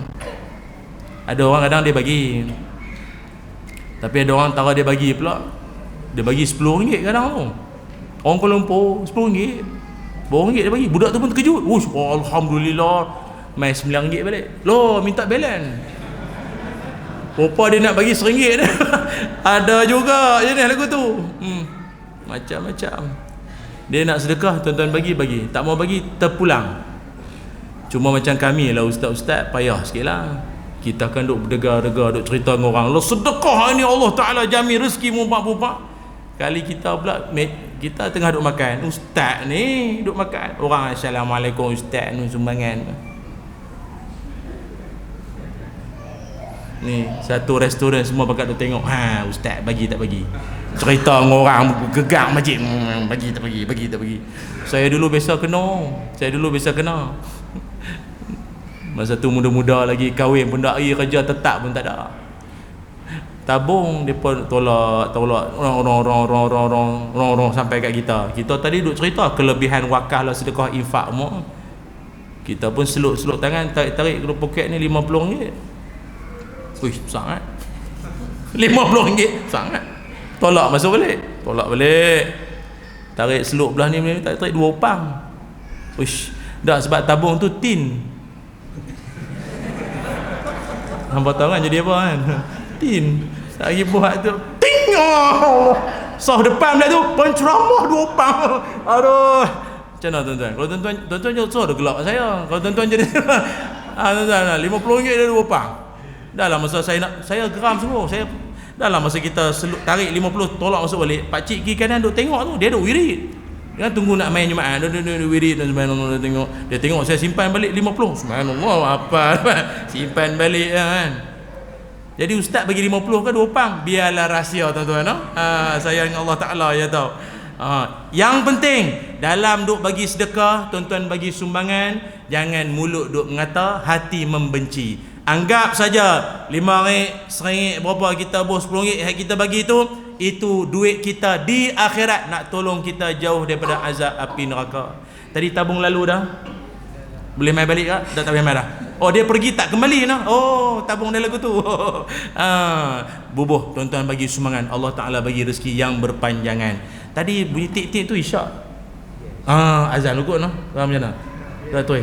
Ada orang kadang dia bagi, tapi ada orang tara dia bagi pula dia bagi RM10 kadang tu. Orang Kuala Lumpur RM10 RM2 dia bagi. Budak tu pun terkejut. Alhamdulillah. Mai RM9 balik. Loh, minta belen. Rupa dia nak bagi RM1 dia. Ada juga jenis lagu tu. Macam-macam. Dia nak sedekah, tuan-tuan bagi. Tak mau bagi, terpulang. Cuma macam kami lah ustaz-ustaz, payah sikit lah. Kita kan duk berdegar-degar, duk cerita dengan orang. Lo sedekah ni Allah Ta'ala jamin rezeki mumpak-mumpak. Kali kita pula kita tengah duk makan, ustaz ni duk makan, orang assalamualaikum ustaz ni sumbangan ni satu restoran semua pakat duk tengok ustaz bagi tak bagi, cerita dengan orang gegak macam bagi tak bagi. Saya dulu biasa kena masa tu muda-muda lagi, kahwin pun tak lagi, kerja tetap pun tak ada, tabung depa tolak orang sampai kat kita. Kita tadi duk cerita kelebihan wakaf lah sedekah infak semua. Kita pun seluk tangan tarik ke poket ni RM50. Wih, sangat. RM50 sangat. Tolak balik. Tarik seluk belah ni tarik 2 upang. Wish, dah sebab tabung tu tin. Hangpa tahu kan jadi apa kan? Tin. Lagi buat tu ting, Allah sah depan pula tu penceramah 2 upang. Aduh, macam mana tuan-tuan? Kalau tuan-tuan jauh ada gelak saya. Kalau tuan-tuan jadi tuan-tuan RM50 dia 2 upang. Dah lah masa saya geram semua. Saya dah lah masa kita tarik 50 tolak masuk balik, pak cik kiri kanan duk tengok tu, dia duk wirid. Dia tunggu nak main Jumaat, dia wirid dan subhanallah, dia tengok saya simpan balik 50. Subhanallah, apa simpan balik kan. Jadi ustaz bagi 50 ke 2 upang, biarlah rahsia tuan-tuan. Saya dengan Allah Ta'ala ya tahu. Yang penting dalam duk bagi sedekah, tuan-tuan bagi sumbangan, jangan mulut duk mengata, hati membenci. Anggap saja RM5, RM1 berapa kita bos RM10 yang kita bagi itu duit kita di akhirat nak tolong kita jauh daripada azab api neraka. Tadi tabung lalu dah. Boleh mai balik tak? Tak boleh mai dah. Oh, dia pergi tak kembali nah. Oh, tabung dia lagu tu. Bubuh tuan-tuan bagi sumbangan, Allah Taala bagi rezeki yang berpanjangan. Tadi bunyi tik-tik tu isyak. Azan lukut noh. Macam mana? Dah terus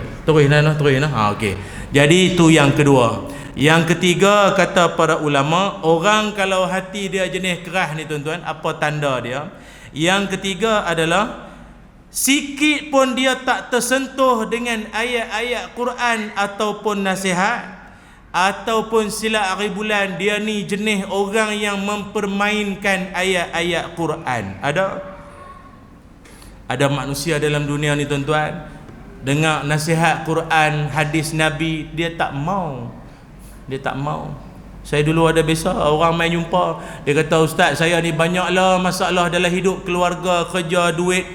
nah. Okey. Jadi itu yang kedua. Yang ketiga kata para ulama, orang kalau hati dia jenis keras ni tuan-tuan, apa tanda dia? Yang ketiga adalah sikit pun dia tak tersentuh dengan ayat-ayat Quran ataupun nasihat ataupun silat hari bulan, dia ni jenis orang yang mempermainkan ayat-ayat Quran. Ada manusia dalam dunia ni tuan-tuan, dengar nasihat Quran, hadis Nabi, dia tak mau. Saya dulu ada biasa orang main jumpa, dia kata, ustaz saya ni banyaklah masalah dalam hidup, keluarga, kerja, duit,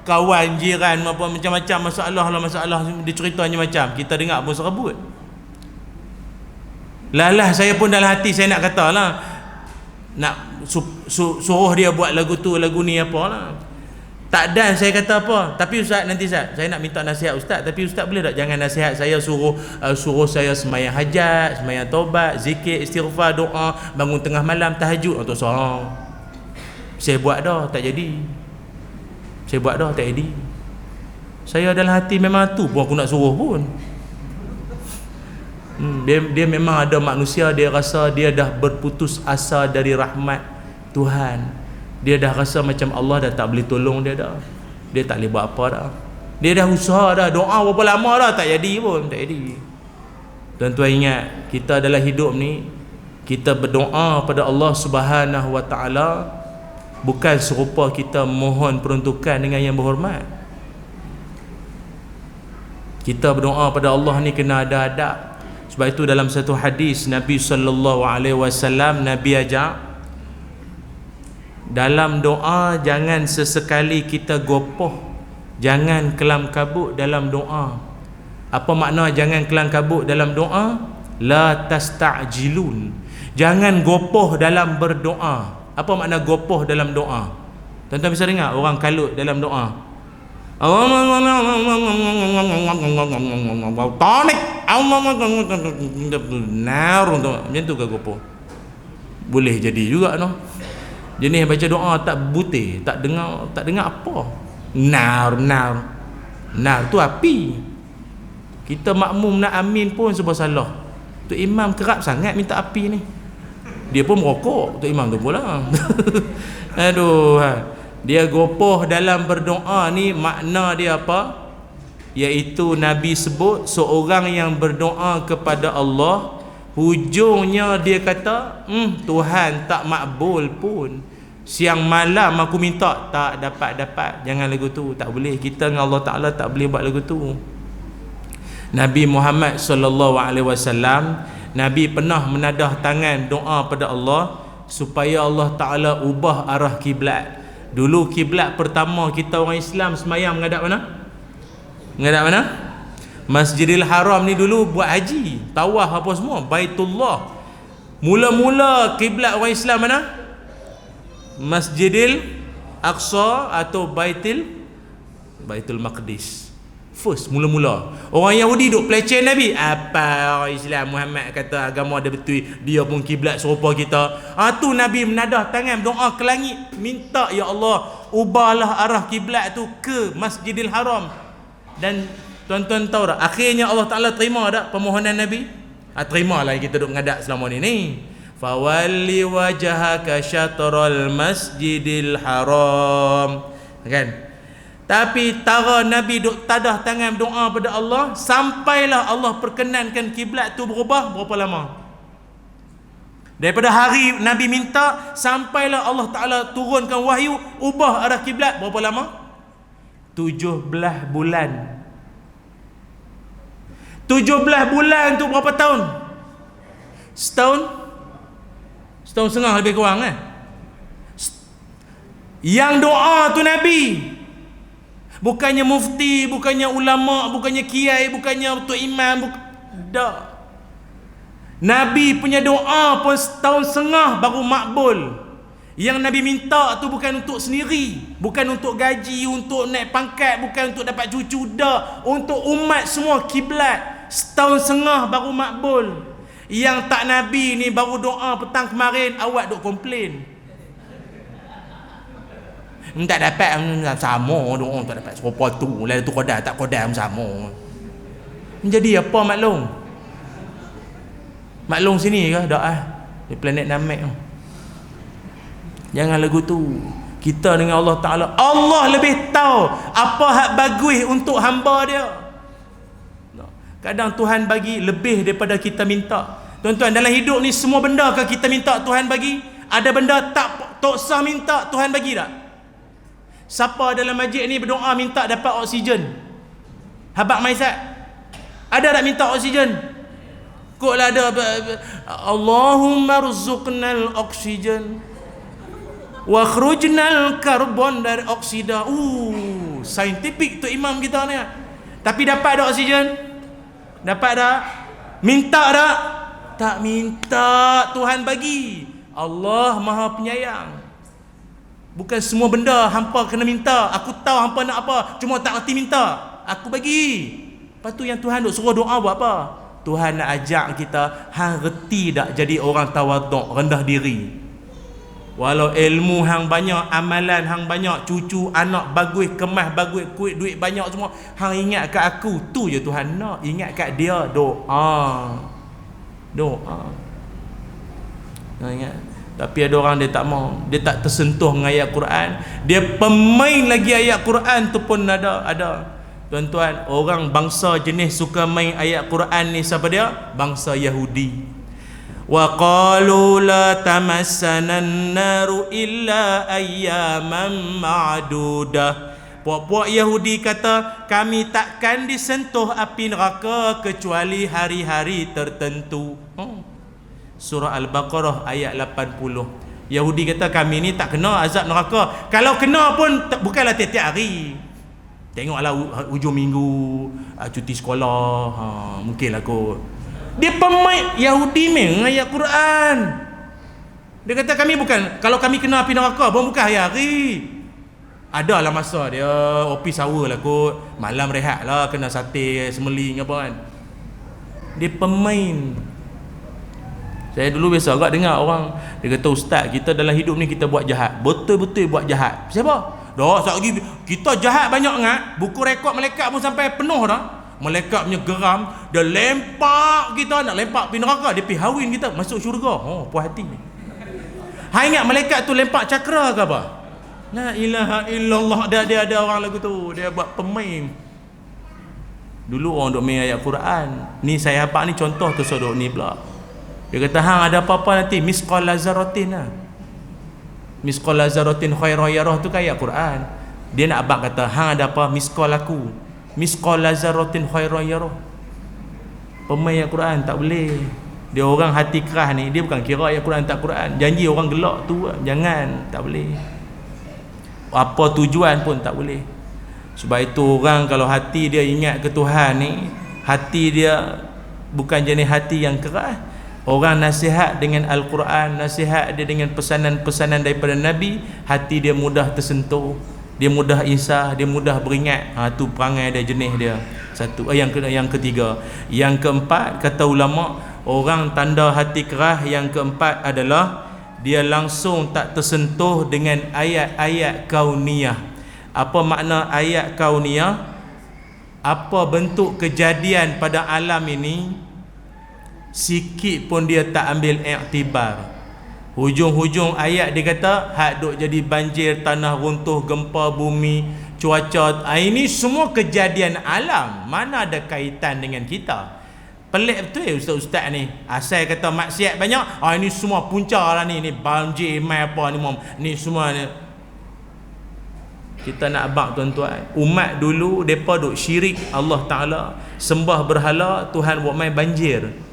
kawan, jiran, macam-macam masalah dia ceritanya macam, kita dengar pun serebut. Lah saya pun dalam hati saya nak kata lah, nak suruh dia buat lagu tu lagu ni apalah. Tak dan saya kata apa. Tapi Ustaz, nanti Ustaz, saya nak minta nasihat Ustaz. Tapi Ustaz boleh tak jangan nasihat saya suruh saya sembahyang hajat, sembahyang taubat, zikir, istighfar, doa, bangun tengah malam, tahajud. Tak usah. Saya buat dah, tak jadi. Saya buat dah, tak jadi. Saya dalam hati memang tu pun aku nak suruh pun. Dia memang ada manusia, dia rasa dia dah berputus asa dari rahmat Tuhan. Dia dah rasa macam Allah dah tak boleh tolong dia dah. Dia tak boleh buat apa dah. Dia dah usaha dah, doa berapa lama dah, tak jadi pun, tak jadi. Tuan-tuan ingat, kita dalam hidup ni, kita berdoa pada Allah Subhanahu Wa Taala bukan serupa kita mohon peruntukan dengan yang berhormat. Kita berdoa pada Allah ni kena ada adab. Sebab itu dalam satu hadis Nabi SAW, Nabi ajak dalam doa jangan sesekali kita gopoh, jangan kelam kabut dalam doa. Apa makna jangan kelam kabut dalam doa? La tasta'jilun, jangan gopoh dalam berdoa. Apa makna gopoh dalam doa? Tuan-tuan bisa dengar orang kalut dalam doa. Tonik macam tu ke gopoh? Boleh jadi juga no. Jenis baca doa tak butir, tak dengar apa. Nar tu api. Kita makmum nak amin pun sebab salah. Tu imam kerap sangat minta api ni. Dia pun merokok, tu imam tu pula. Aduh. Dia gopoh dalam berdoa ni, makna dia apa? Iaitu Nabi sebut seorang yang berdoa kepada Allah, hujungnya dia kata, Tuhan tak makbul pun. Siang malam aku minta, tak dapat. Jangan lagu tu, tak boleh. Kita dengan Allah Ta'ala tak boleh buat lagu tu. Nabi Muhammad SAW, Nabi pernah menadah tangan doa pada Allah supaya Allah Ta'ala ubah arah kiblat. Dulu kiblat pertama kita orang Islam semayang menghadap mana? Menghadap mana? Masjidil Haram ni dulu buat haji, tawaf apa semua, Baitullah. Mula-mula kiblat orang Islam mana? Masjidil Aqsa atau Baitul Maqdis. First, mula-mula. Orang Yahudi duk pelecehan Nabi. Apa orang Islam Muhammad kata agama ada betul, dia pun kiblat serupa kita. Tu Nabi menadah tangan doa ke langit, minta ya Allah ubahlah arah kiblat tu ke Masjidil Haram. Dan tuan-tuan tahu tak, akhirnya Allah Ta'ala terima tak permohonan Nabi? Terimalah kita duk mengadap selama ni. Fawalli wajhaka syatral Masjidil Haram. Kan? Tapi tara Nabi duk tadah tangan doa pada Allah, sampailah Allah perkenankan kiblat tu berubah berapa lama? Daripada hari Nabi minta sampailah Allah Ta'ala turunkan wahyu ubah arah kiblat berapa lama? 17 bulan. 17 bulan tu berapa tahun? Setahun setengah lebih kurang kan? Yang doa tu Nabi, bukannya mufti, bukannya ulama, bukannya kiai, bukannya tok imam, tak. Nabi punya doa pun setahun setengah baru makbul. Yang Nabi minta tu bukan untuk sendiri, bukan untuk gaji, untuk naik pangkat, bukan untuk dapat cucu, dah, untuk umat semua kiblat. Setahun setengah baru makbul. Yang tak Nabi ni baru doa petang kemarin, awak duk komplain. Tak dapat sama doa, tak dapat serupa tu. Lalu tu kodam tak kodam sama. Jadi apa maklum? Maklum sini ke dak di planet Namek tu. Jangan lagu tu. Kita dengan Allah Ta'ala, Allah lebih tahu apa hak bagus untuk hamba dia. Kadang Tuhan bagi lebih daripada kita minta. Tuan-tuan, dalam hidup ni semua benda ke kita minta Tuhan bagi? Ada benda tak usah minta Tuhan bagi tak? Siapa dalam majlis ni berdoa minta dapat oksigen? Habaq Maisat, ada tak minta oksigen? Koklah ada, Allahumma rzuqnal oksigen wa akhrujnal karbon dari oksida. Saintifik tu imam kita ni. Tapi dapat tak oksigen? Dapat tak? Minta tak? Tak minta Tuhan bagi. Allah Maha Penyayang. Bukan semua benda hampa kena minta. Aku tahu hampa nak apa, cuma tak reti minta, aku bagi. Lepas tu yang Tuhan duk suruh doa buat apa? Tuhan nak ajak kita, hang reti tak jadi orang tawaduk, rendah diri. Walau ilmu hang banyak, amalan hang banyak, cucu anak bagus, kemas bagus, kuit duit banyak semua, hang ingat kat aku, tu je Tuhan nak. Ingat kat dia, doa. Ingat. Tapi ada orang dia tak mau, dia tak tersentuh dengan ayat Quran, dia pemain lagi ayat Quran tu pun ada. Tuan-tuan, orang bangsa jenis suka main ayat Quran ni siapa dia? Bangsa Yahudi. Wa qalu la tamassana an-naru illa ayyaman ma'dudah. Puak-puak Yahudi kata, kami takkan disentuh api neraka kecuali hari-hari tertentu. Surah Al-Baqarah ayat 80. Yahudi kata kami ni tak kena azab neraka. Kalau kena pun bukanlah tiap-tiap hari. Tengoklah hujung minggu, cuti sekolah, mungkinlah kot. Dia pemain Yahudi main ayat Quran. Dia kata kami bukan, kalau kami kena api neraka pun bukan hari-hari. Adalah masa dia office hour lah kot, malam rehat lah, kena sate semeling apa kan. Dia pemain. Saya dulu biasa agak dengar orang dia kata, ustaz, kita dalam hidup ni kita buat jahat, betul-betul buat jahat. Siapa? Dah lagi kita jahat banyak sangat, buku rekod malaikat pun sampai penuh dah. Malaikat punya geram, dia lempak kita, nak lempak pergi neraka, dia pergi hawin kita masuk syurga. Puas hati. Hai, ingat malaikat tu lempak cakra ke apa? La ilaha illallah. Dia ada orang lagu tu, dia buat pemain. Dulu orang duk main ayat Quran. Ni saya apa ni contoh tu sodok ni pula. Dia kata hang ada apa-apa nanti misqal lazaratin lah. Misqal lazaratin khairan yarah tu kan ayat Quran. Dia nak abang kata hang ada apa misqal aku. Misqal lazaratin khairan yarah. Pemain ayat Quran tak boleh. Dia orang hati keras ni, dia bukan kira ayat Quran tak Quran. Janji orang gelak tu jangan, tak boleh. Apa tujuan pun tak boleh. Sebab itu orang kalau hati dia ingat ke Tuhan ni, hati dia bukan jenis hati yang keras. Orang nasihat dengan Al-Quran, nasihat dia dengan pesanan-pesanan daripada Nabi, hati dia mudah tersentuh, dia mudah insah, dia mudah beringat. Tu perangai dia, jenis dia. Satu. Yang ketiga. Yang keempat, kata ulama, orang tanda hati keras yang keempat adalah dia langsung tak tersentuh dengan ayat-ayat kauniyah. Apa makna ayat kauniyah? Apa bentuk kejadian pada alam ini, sikit pun dia tak ambil iktibar. Hujung-hujung ayat dia kata hak duk jadi banjir, tanah runtuh, gempa bumi, cuaca, ini semua kejadian alam, mana ada kaitan dengan kita. Pelik betul ya ustaz-ustaz ni. Asal kata maksiat banyak, ini semua punca lah ni banjir mai apa ni semua ni. Kita nak abang tuan-tuan, umat dulu depa duk syirik Allah Taala, sembah berhala, Tuhan buat mai banjir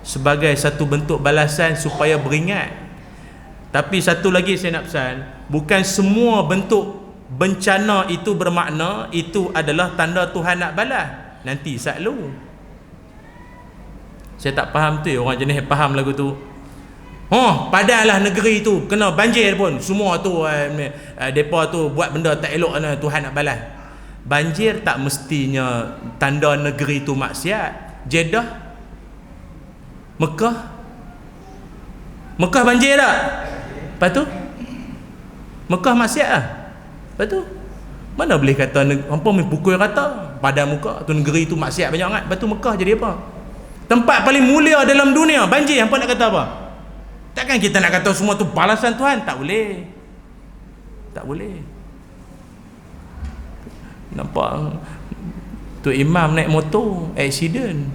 sebagai satu bentuk balasan supaya beringat. Tapi satu lagi saya nak pesan, bukan semua bentuk bencana itu bermakna itu adalah tanda Tuhan nak balas. Nanti selalu saya tak faham tu, orang jenis faham lagu tu. Padahallah negeri tu kena banjir pun semua tu depa tu buat benda tak elok, Tuhan nak balas. Banjir tak mestinya tanda negeri tu maksiat. Jeddah, Mekah banjir tak? Lepas tu Mekah maksiat lah. Lepas tu mana boleh kata hampa pukul rata pada muka tu negeri tu maksiat banyak sangat. Lepas tu Mekah jadi apa? Tempat paling mulia dalam dunia banjir, hampa nak kata apa? Takkan kita nak kata semua tu balasan Tuhan? Tak boleh. Tak boleh. Nampak tu imam naik motor accident,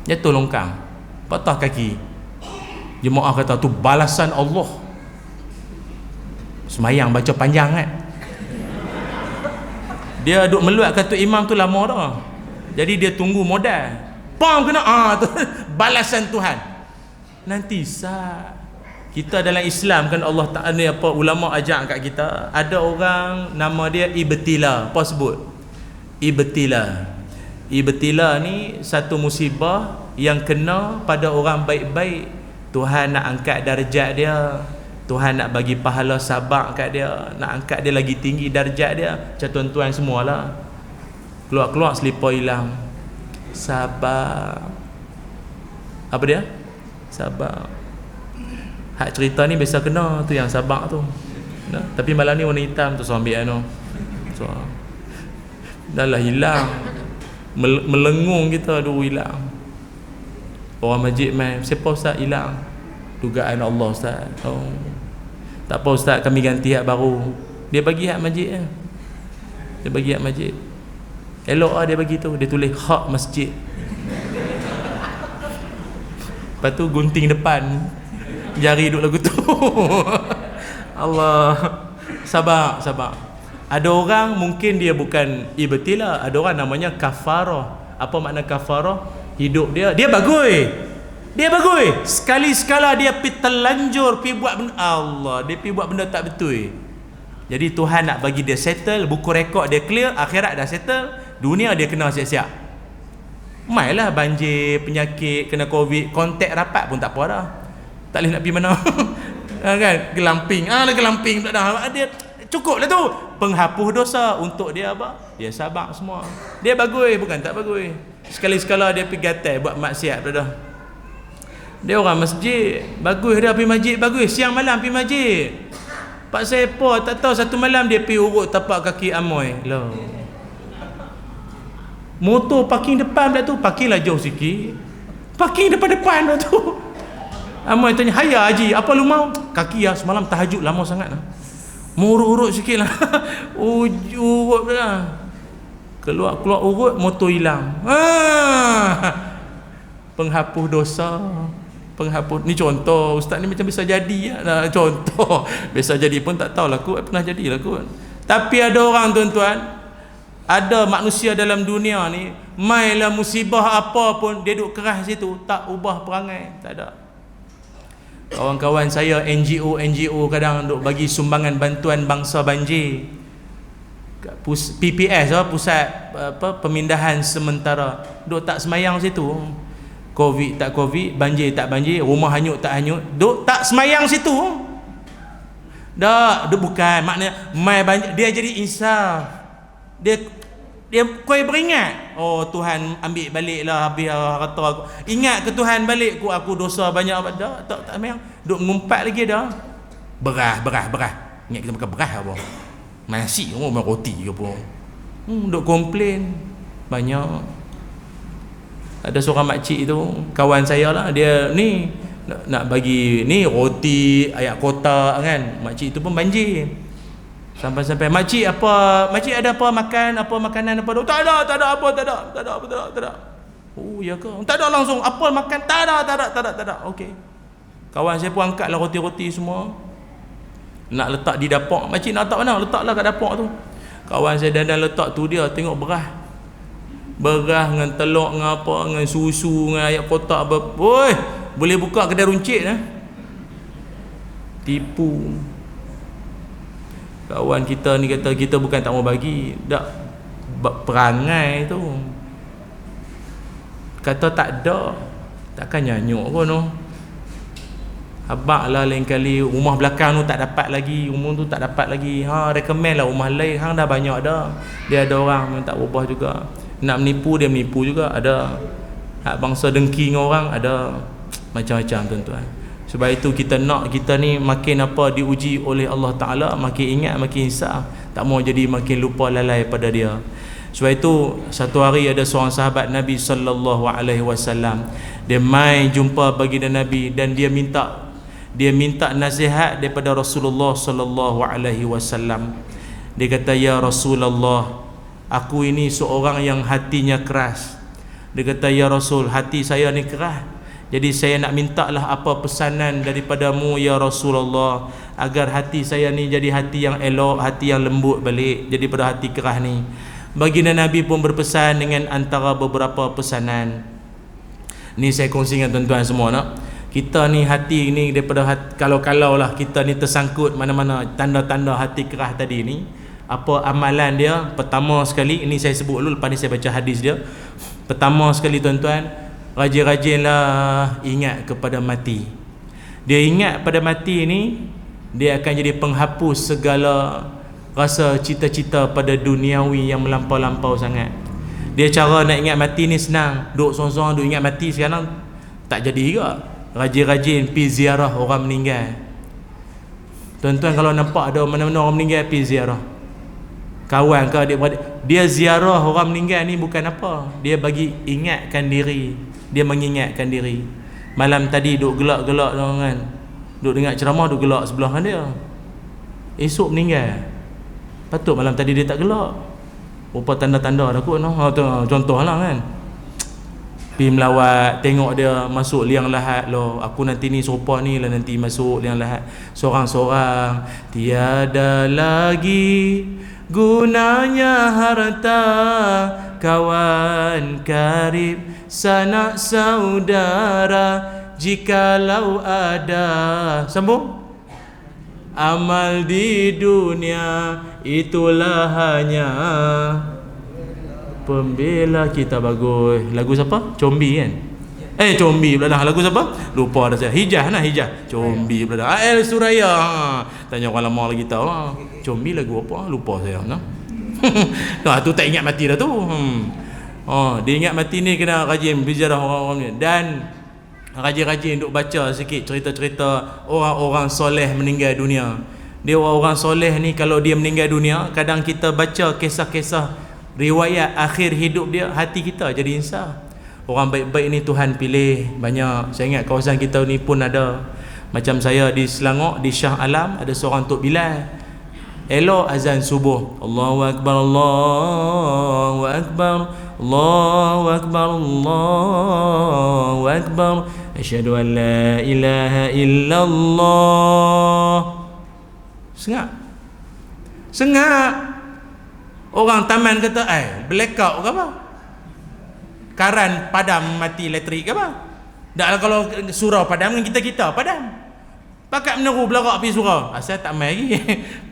jatuh longkang, patah kaki. Jemaah kata tu balasan Allah. Semayang baca panjang kan. Dia duk meluat kata imam tu lama dah. Jadi dia tunggu modal. Pam kena tu balasan Tuhan. Nanti kita dalam Islam kan Allah Taala ni apa ulama ajak kat kita, ada orang nama dia ibtila. Apa sebut? Ibtila. Ibtila ni satu musibah yang kena pada orang baik-baik. Tuhan nak angkat darjat dia, Tuhan nak bagi pahala sabar kat dia, nak angkat dia lagi tinggi darjat dia. Macam tuan-tuan semualah, keluar-keluar selipar hilang, sabar. Apa dia? Sabar. Hak cerita ni biasa kena tu yang sabar tu. Nah, tapi malam ni warna hitam tu, so ambil anu. So dah lah hilang. Melengung kita aduh hilang. Orang masjid main, siapa ustaz hilang? Dugaan Allah ustaz. Oh. Tak apa ustaz, kami ganti hak baru. Dia bagi hak masjid ya. Dia bagi hak masjid. Elok lah dia bagi tu, dia tulis hak masjid. Lepas tu gunting depan, jari duduk lagu tu. Allah. Sabar. Ada orang mungkin dia bukan ibtilah, ada orang namanya kafarah. Apa makna kafarah? Hidup dia bagui. Sekali-sekala dia pergi terlanjur, pergi buat benda Allah, dia pergi buat benda tak betul. Jadi Tuhan nak bagi dia settle, buku rekod dia clear, akhirat dah settle, dunia dia kena siap-siap. Mailah banjir, penyakit, kena covid, kontak rapat pun tak apa dah. Tak boleh nak pergi mana. Kan gelamping. Gelamping tak dah. Dia cukup lah tu. Penghapus dosa untuk dia apa? Dia sabar semua. Dia bagus, bukan tak bagus. Sekali-sekala dia pergi gatal buat maksiat dah. Dia orang masjid, bagus dia pergi masjid, bagus. Siang malam pergi masjid. Pak Sepa tak tahu satu malam dia pergi urut tapak kaki Amoy. Loh. Motor parking depan pula tu, parkinglah jauh sikit. Parking depan pula tu. Amoy tanya, "Hayya Haji, apa lu mau?" "Kaki ya, semalam tahajud lama sangat lah. Mau urut sikit lah." Urut lah. Keluar urut, motor hilang. Penghapus dosa. Penghapus ni contoh, ustaz ni macam bisa jadi ya. Contoh bisa jadi pun tak tahulah kot, pernah jadilah kot. Tapi ada orang tuan-tuan, ada manusia dalam dunia ni, mailah musibah apa pun dia duduk keras situ, tak ubah perangai, tak ada. Kawan-kawan saya NGO kadang duk bagi sumbangan bantuan bangsa banjir. PPS pusat pemindahan sementara, duk tak semayang situ. Covid tak covid, banjir tak banjir, rumah hanyut tak hanyut, duk tak semayang situ. Dak, duk bukan maknanya mai banjir dia jadi insaf. Dia kau beringat, oh Tuhan ambil baliklah habis harta aku. Ingat ke Tuhan balik aku dosa banyak apa dah, tak semayang. Duk ngumpat lagi dah. Beras. Ingat kita makan beras apa? Nasi ke roti ke apa? Duk komplain banyak. Ada seorang makcik tu, kawan saya lah, dia ni nak bagi ni roti ayak kotak kan. Makcik tu pun banjir. Sampai makcik ada apa makan, apa makanan apa? Tak ada. Oh ya ke? Tak ada langsung. Apa makan? Tak ada. Okey. Kawan saya pun angkatlah roti-roti semua. Nak letak di dapur. Makcik nak letak mana? Letaklah kat dapur tu. Kawan saya dan letak tu, dia tengok beras dengan telur, dengan apa, dengan susu, dengan ayak kotak apa. Oi, boleh buka kedai runcit lah. Tipu. Kawan kita ni kata kita bukan tak mau bagi, dak perangai tu. Kata tak ada, takkan nyanyuk pun tu. Abang lah lain kali rumah belakang tu tak dapat lagi, rumah tu tak dapat lagi. Recommend lah rumah lain, hang dah banyak dah. Dia ada orang yang tak berubah juga. Nak menipu dia menipu juga, ada. Hak bangsa dengki dengan orang ada, macam-macam tuan-tuan. Sebab itu kita nak kita ni makin apa diuji oleh Allah Ta'ala, makin ingat makin insaf, tak mau jadi makin lupa lalai pada dia. Sebab itu satu hari ada seorang sahabat Nabi sallallahu alaihi wasallam, dia mai jumpa baginda Nabi dan dia minta nasihat daripada Rasulullah sallallahu alaihi wasallam. Dia kata, "Ya Rasulullah, aku ini seorang yang hatinya keras." Dia kata, "Ya Rasul, hati saya ni keras. Jadi saya nak mintalah apa pesanan daripadamu ya Rasulullah, agar hati saya ni jadi hati yang elok, hati yang lembut balik daripada hati keras ni." Baginda Nabi pun berpesan dengan antara beberapa pesanan. Ni saya kongsi dengan tuan-tuan semua nak. Kita ni hati ni daripada hati, kalau lah kita ni tersangkut mana-mana tanda-tanda hati keras tadi ni, apa amalan dia? Pertama sekali, ini saya sebut dulu, lepas ni saya baca hadis dia. Pertama sekali tuan-tuan, rajin-rajinlah ingat kepada mati. Dia ingat pada mati ni, Dia akan jadi penghapus segala rasa cita-cita pada duniawi yang melampau-lampau sangat. Dia cara nak ingat mati ni senang. Duduk sorang-sorang duduk ingat mati sekarang tak jadi juga. Rajin-rajin pergi ziarah orang meninggal. Tuan-tuan kalau nampak ada mana-mana orang meninggal, pergi ziarah. Kawan ke adik-beradik, dia ziarah orang meninggal ni bukan apa, dia bagi ingatkan diri, dia mengingatkan diri. Malam tadi duduk gelak-gelak kan, duduk dengar ceramah, duduk gelak sebelah kan dia, esok meninggal. Patut malam tadi dia tak gelak. Rupa tanda-tanda dah kot no. Contoh lah kan, pergi melawat, tengok dia masuk liang lahat loh. Aku nanti ni serupa ni lah, nanti masuk liang lahat seorang-seorang. Tiada lagi gunanya harta, kawan karib sanak saudara, jikalau ada, sambung, amal di dunia itulah hanya pembela kita. Bagus. Lagu siapa? Combi kan? Combi pula dah. Lagu siapa? Lupa dah saya. Hijah. Combi pula dah. El Suraya. Tanya orang lama lagi tahu. Combi lagu apa? Lupa saya. Nah. Tu tak ingat mati dah tu. Dia ingat mati ni kena rajin berziarah orang-orang ni. Dan rajin-rajin duk baca sikit cerita-cerita orang-orang soleh meninggal dunia. Dia orang-orang soleh ni kalau dia meninggal dunia, kadang kita baca kisah-kisah riwayat akhir hidup dia, hati kita jadi insaf. Orang baik-baik ni Tuhan pilih banyak. Saya ingat kawasan kita ni pun ada. Macam saya di Selangor, di Shah Alam, ada seorang Tok Bilal. Elok azan subuh, Allahu Akbar, Allahu Akbar, Allahu Akbar, Allahu Akbar, asyhadu an la ilaha illallah. Sengak. Orang taman kata, blackout ke apa? Karan padam, mati elektrik ke apa? Dah kalau surau padam dengan kita padam. Pakat meneru belarak pergi surau. Asal tak mai lagi.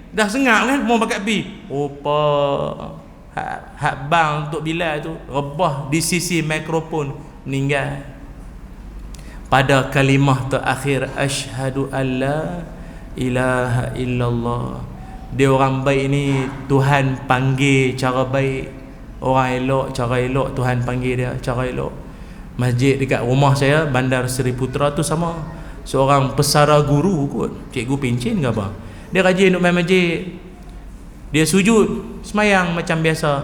Dah sengak kan, mau pakat pergi. Rupa hak bang Tok Bilal tu rebah di sisi mikrofon, meninggal. Pada kalimah terakhir, asyhadu alla ilaha illallah. Dia orang baik ni Tuhan panggil cara baik. Orang elok cara elok, Tuhan panggil dia cara elok. Masjid dekat rumah saya, Bandar Seri Putra tu sama. Seorang pesara guru kot, cikgu pencin ke apa. Dia rajin duk main masjid. Dia sujud semayang macam biasa.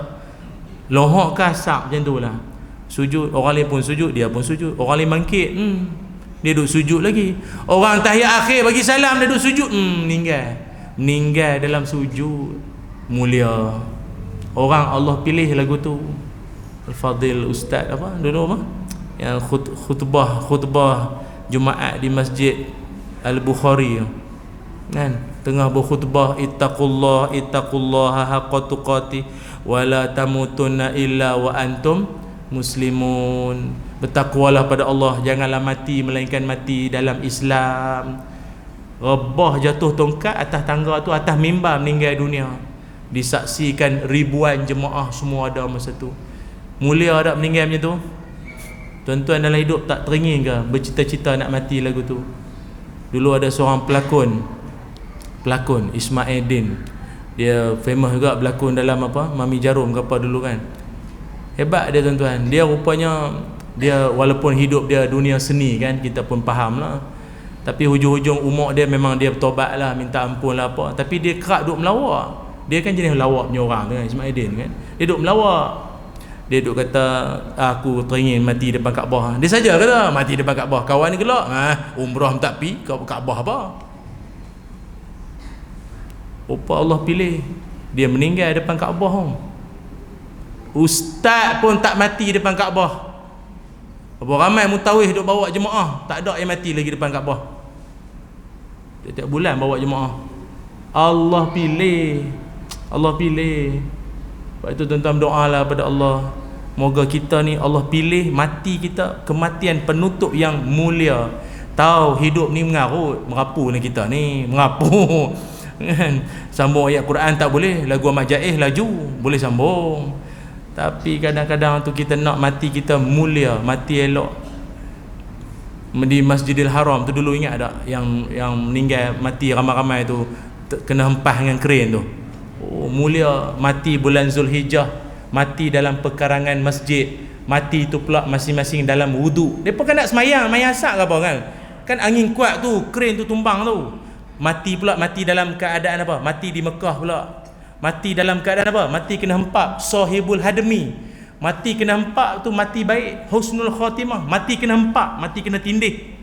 Lohok kasak macam tu lah. Sujud, orang lain pun sujud, dia pun sujud. Orang lain bangkit, dia duk sujud lagi. Orang tahiyat akhir bagi salam, dia duk sujud, meninggal dalam sujud. Mulia. Orang Allah pilih lagu tu. Al-Fadil Ustaz apa dulu apa? Yang khutbah Jumaat di Masjid Al-Bukhari kan, tengah berkhutbah, ittaqullaha haqqa tuqatih wa la tamutunna illa wa antum muslimun. Bertakwalah pada Allah, janganlah mati melainkan mati dalam Islam. Rebah jatuh tongkat atas tangga tu, atas mimbar, meninggal dunia. Disaksikan ribuan jemaah, semua ada masa tu. Mulia tak meninggal macam tu? Tuan-tuan dalam hidup tak teringin ke bercita-cita nak mati lagu tu? Dulu ada seorang pelakon Ismail Din. Dia famous juga berlakon dalam apa, Mami Jarum ke apa dulu kan. Hebat dia tuan-tuan. Dia rupanya, dia walaupun hidup dia dunia seni kan, kita pun faham lah, tapi hujung-hujung umur dia memang dia bertobat lah, minta ampun lah apa. Tapi dia kerap duk melawak. Dia kan jenis melawak punya orang tu kan, Ismail Din kan. Dia duk melawak. Dia duk kata, aku teringin mati depan Kaabah. Dia saja kata mati depan Kaabah. Kawan ni gelak, umrah tak pi, Kaabah apa? Rupa Allah pilih dia meninggal depan Kaabah. Ustaz pun tak mati depan Kaabah. Berapa ramai mutawif duk bawa jemaah, tak ada yang mati lagi depan Kaabah. Tiap bulan bawa jemaah. Allah pilih. Sebab itu tuan-tuan doalah pada Allah, moga kita ni Allah pilih mati kita kematian penutup yang mulia. Tahu hidup ni mengarut, merapu ni kita ni, merapu. Sambung ayat Quran tak boleh, lagu Ahmad Jaiz laju boleh sambung. Tapi kadang-kadang tu kita nak mati kita mulia, mati elok. di Masjidil Haram tu dulu, ingat tak yang meninggal mati ramai-ramai tu kena hempah dengan kren tu. Oh, mulia mati bulan Zulhijjah, mati dalam pekarangan masjid, mati tu pula masing-masing dalam wudu. Depa kan nak semayang, main asak ke apa kan? Kan angin kuat tu, kren tu tumbang tu. Mati pula, mati dalam keadaan apa? Mati di Mekah pula. Mati dalam keadaan apa? Mati kena hempap, sahibul hadmi. Mati kena hempap tu mati baik, husnul khatimah. Mati kena hempap, mati kena tindih.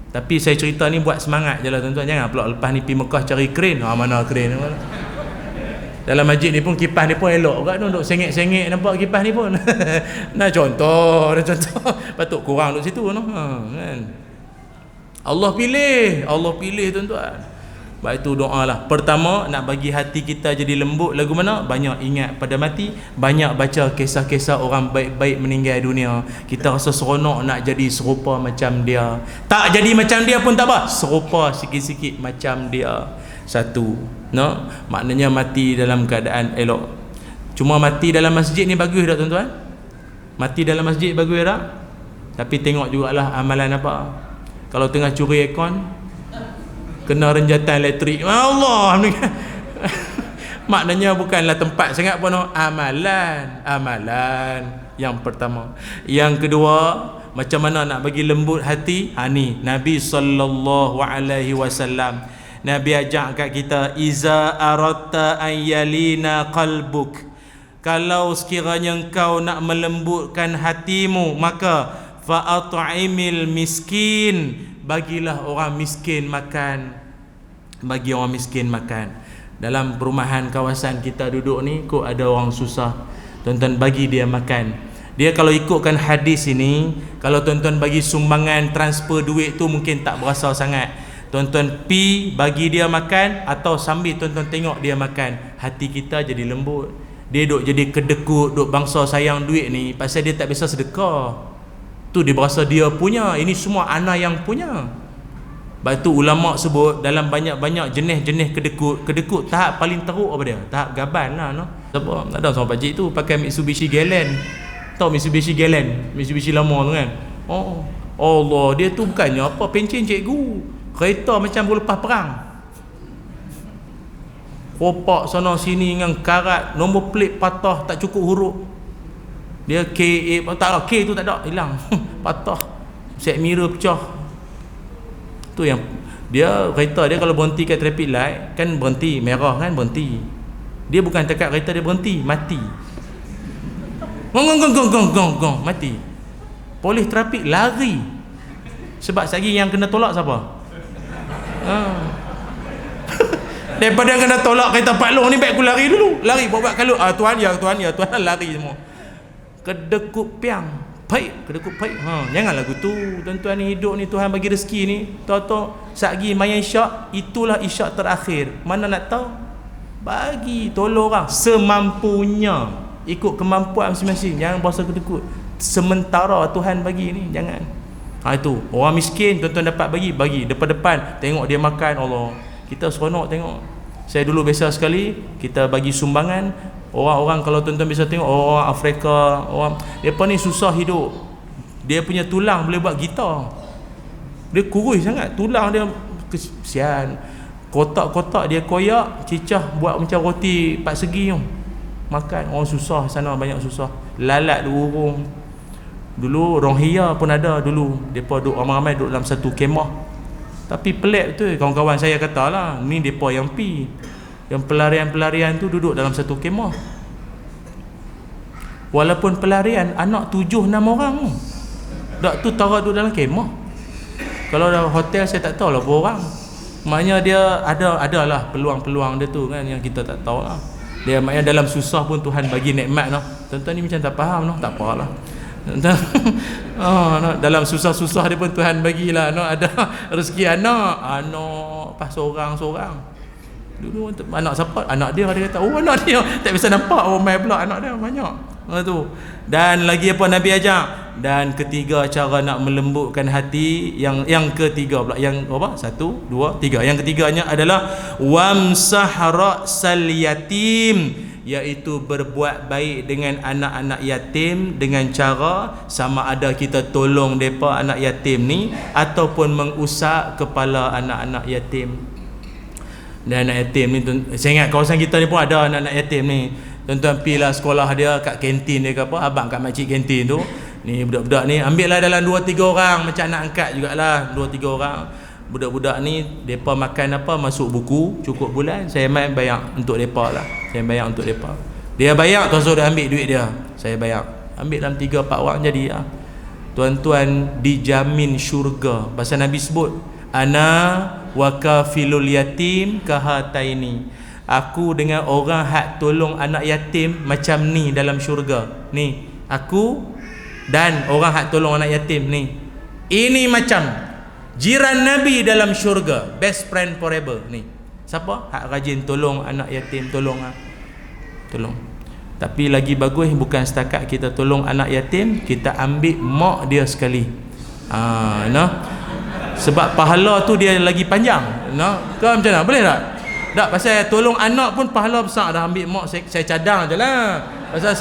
Tapi saya cerita ni buat semangat je lah tuan-tuan. Jangan pula lepas ni pergi Mekah cari kren. Mana kren? Dalam masjid ni pun kipas ni pun elok kan, duk sengit-sengit nampak kipas ni pun. Nah contoh. Patut kurang duk situ no. Kan. Allah pilih tuan-tuan. Baik itu doalah. Pertama, nak bagi hati kita jadi lembut. Lagu mana? Banyak ingat pada mati, banyak baca kisah-kisah orang baik-baik meninggal dunia. Kita rasa seronok nak jadi serupa macam dia. Tak jadi macam dia pun tak apa, serupa sikit-sikit macam dia. Satu, no? Maknanya mati dalam keadaan elok. Cuma mati dalam masjid ni bagus tak tuan-tuan? Mati dalam masjid bagus tak? Tapi tengok jugalah amalan apa. Kalau tengah curi aircon, kena renjatan elektrik, Allah. Maknanya bukanlah tempat sangat pun, no. Amalan yang pertama. Yang kedua, macam mana nak bagi lembut hati? Ni Nabi SAW, Nabi ajak kat kita, iza aratta an yalina qalbuk, kalau sekiranya engkau nak melembutkan hatimu, maka fa'at'imil miskin, bagilah orang miskin makan. Bagi orang miskin makan. Dalam perumahan kawasan kita duduk ni, kok ada orang susah, tuan-tuan bagi dia makan. Dia kalau ikutkan hadis ini, kalau tuan-tuan bagi sumbangan transfer duit tu mungkin tak berasa sangat. Tuan-tuan pi bagi dia makan, atau sambil tuan-tuan tengok dia makan, hati kita jadi lembut. Dia duk jadi kedekut, duk bangsa sayang duit ni pasal dia tak biasa sedekah. Tu dia berasa dia punya, ini semua anak yang punya. Sebab tu ulama sebut dalam banyak-banyak jenis-jenis kedekut tahap paling teruk apa dia? Tahap gaban lah, no? Sebab ada seorang pakcik tu pakai Mitsubishi Galant. Tahu Mitsubishi Galant? Mitsubishi lama tu kan? Oh, Allah, dia tu bukannya apa, pencen cikgu. Kereta macam boleh lepas perang. Kopak sana sini dengan karat, nombor plate patah, tak cukup huruf. Dia K, tak ada, K tu tak ada, hilang. Patah. Set mirror pecah. Tu yang dia, kereta dia kalau berhenti kat traffic light kan berhenti, merah kan berhenti. Dia bukan tekat kereta dia berhenti, mati. Gong, mati. Polis trafik lari. Sebab sagi yang kena tolak siapa? Daripada kena tolak kereta Pak Long ni, baik aku lari dulu. Lari buat kalau tuan lari semua. Kedekut piang. Kedekut paik. Janganlah gitu. Tuan-tuan ni hidup ni Tuhan bagi rezeki ni. Tahu-tahu satgi main isyak, itulah isyak terakhir. Mana nak tahu? Bagi tolong orang semampunya. Ikut kemampuan masing-masing. Jangan berasa kedekut. Sementara Tuhan bagi ni, jangan. Itu. Orang miskin tuan-tuan dapat bagi depan-depan. Tengok dia makan, Allah. Kita seronok tengok. Saya dulu biasa sekali kita bagi sumbangan. Orang-orang kalau tuan-tuan bisa tengok, orang Afrika, orang depa ni susah hidup. Dia punya tulang boleh buat gitar. Dia kurus sangat, tulang dia kesian. Kotak-kotak dia koyak, cicah buat macam roti 4 segi tu. Makan, orang susah sana, banyak susah. Lalat urung. Dulu Rohingya pun ada dulu. Depa duduk ramai-ramai duduk dalam satu kemah. Tapi pelik tu, kawan-kawan saya katalah, ni depa yang pi. Yang pelarian-pelarian tu duduk dalam satu kemah. Walaupun pelarian, anak 7-6 orang tu. Dak tu taruh duduk dalam kemah. Kalau dah hotel saya tak tahu lah berapa orang. Maknanya dia adalah peluang-peluang dia tu kan, yang kita tak tahu lah. Dia maknanya dalam susah pun Tuhan bagi nikmat noh. Tuan-tuan ni macam tak faham noh, tak apalah. Dalam susah-susah dia pun Tuhan bagilah noh, ada rezeki anak pas seorang-seorang. Dulu anak siapa? Anak dia kata, oh anak dia. Tak bisa nampak orang main pula anak dia banyak. Tu. Dan lagi apa Nabi ajak? Dan ketiga cara nak melembutkan hati, yang ketiga pula, yang apa? 1, 2, 3. Yang ketiganya adalah wamsah ra'sal yatim, iaitu berbuat baik dengan anak-anak yatim dengan cara sama ada kita tolong mereka anak yatim ni ataupun mengusap kepala anak-anak yatim. Dan anak yatim ni, saya ingat kawasan kita ni pun ada anak-anak yatim ni. Tuan-tuan pergilah sekolah dia kat kantin dia ke apa, abang kat makcik kantin tu, ni budak-budak ni ambil lah dalam 2-3 orang, macam anak angkat jugalah, 2-3 orang. Budak-budak ni depa makan apa masuk buku cukup bulan, saya main bayar untuk depa lah. Saya bayar untuk depa. Dia bayar, tuan suruh ambil duit dia. Saya bayar. Ambil dalam 3-4 orang jadi lah. Tuan-tuan dijamin syurga. Pasal Nabi sebut, ana wa kafilul yatim kahataini. Aku dengan orang hak tolong anak yatim macam ni dalam syurga. Ni, aku dan orang hak tolong anak yatim ni. Ini macam jiran Nabi dalam syurga, best friend forever ni. Siapa? Hak rajin tolong anak yatim, tolong. Tapi lagi bagus bukan setakat kita tolong anak yatim, kita ambil mak dia sekali. Sebab pahala tu dia lagi panjang. Kau macam mana? Boleh tak? Tak, pasal tolong anak pun pahala besar dah. Ambil mak saya cadang je lah. Pasal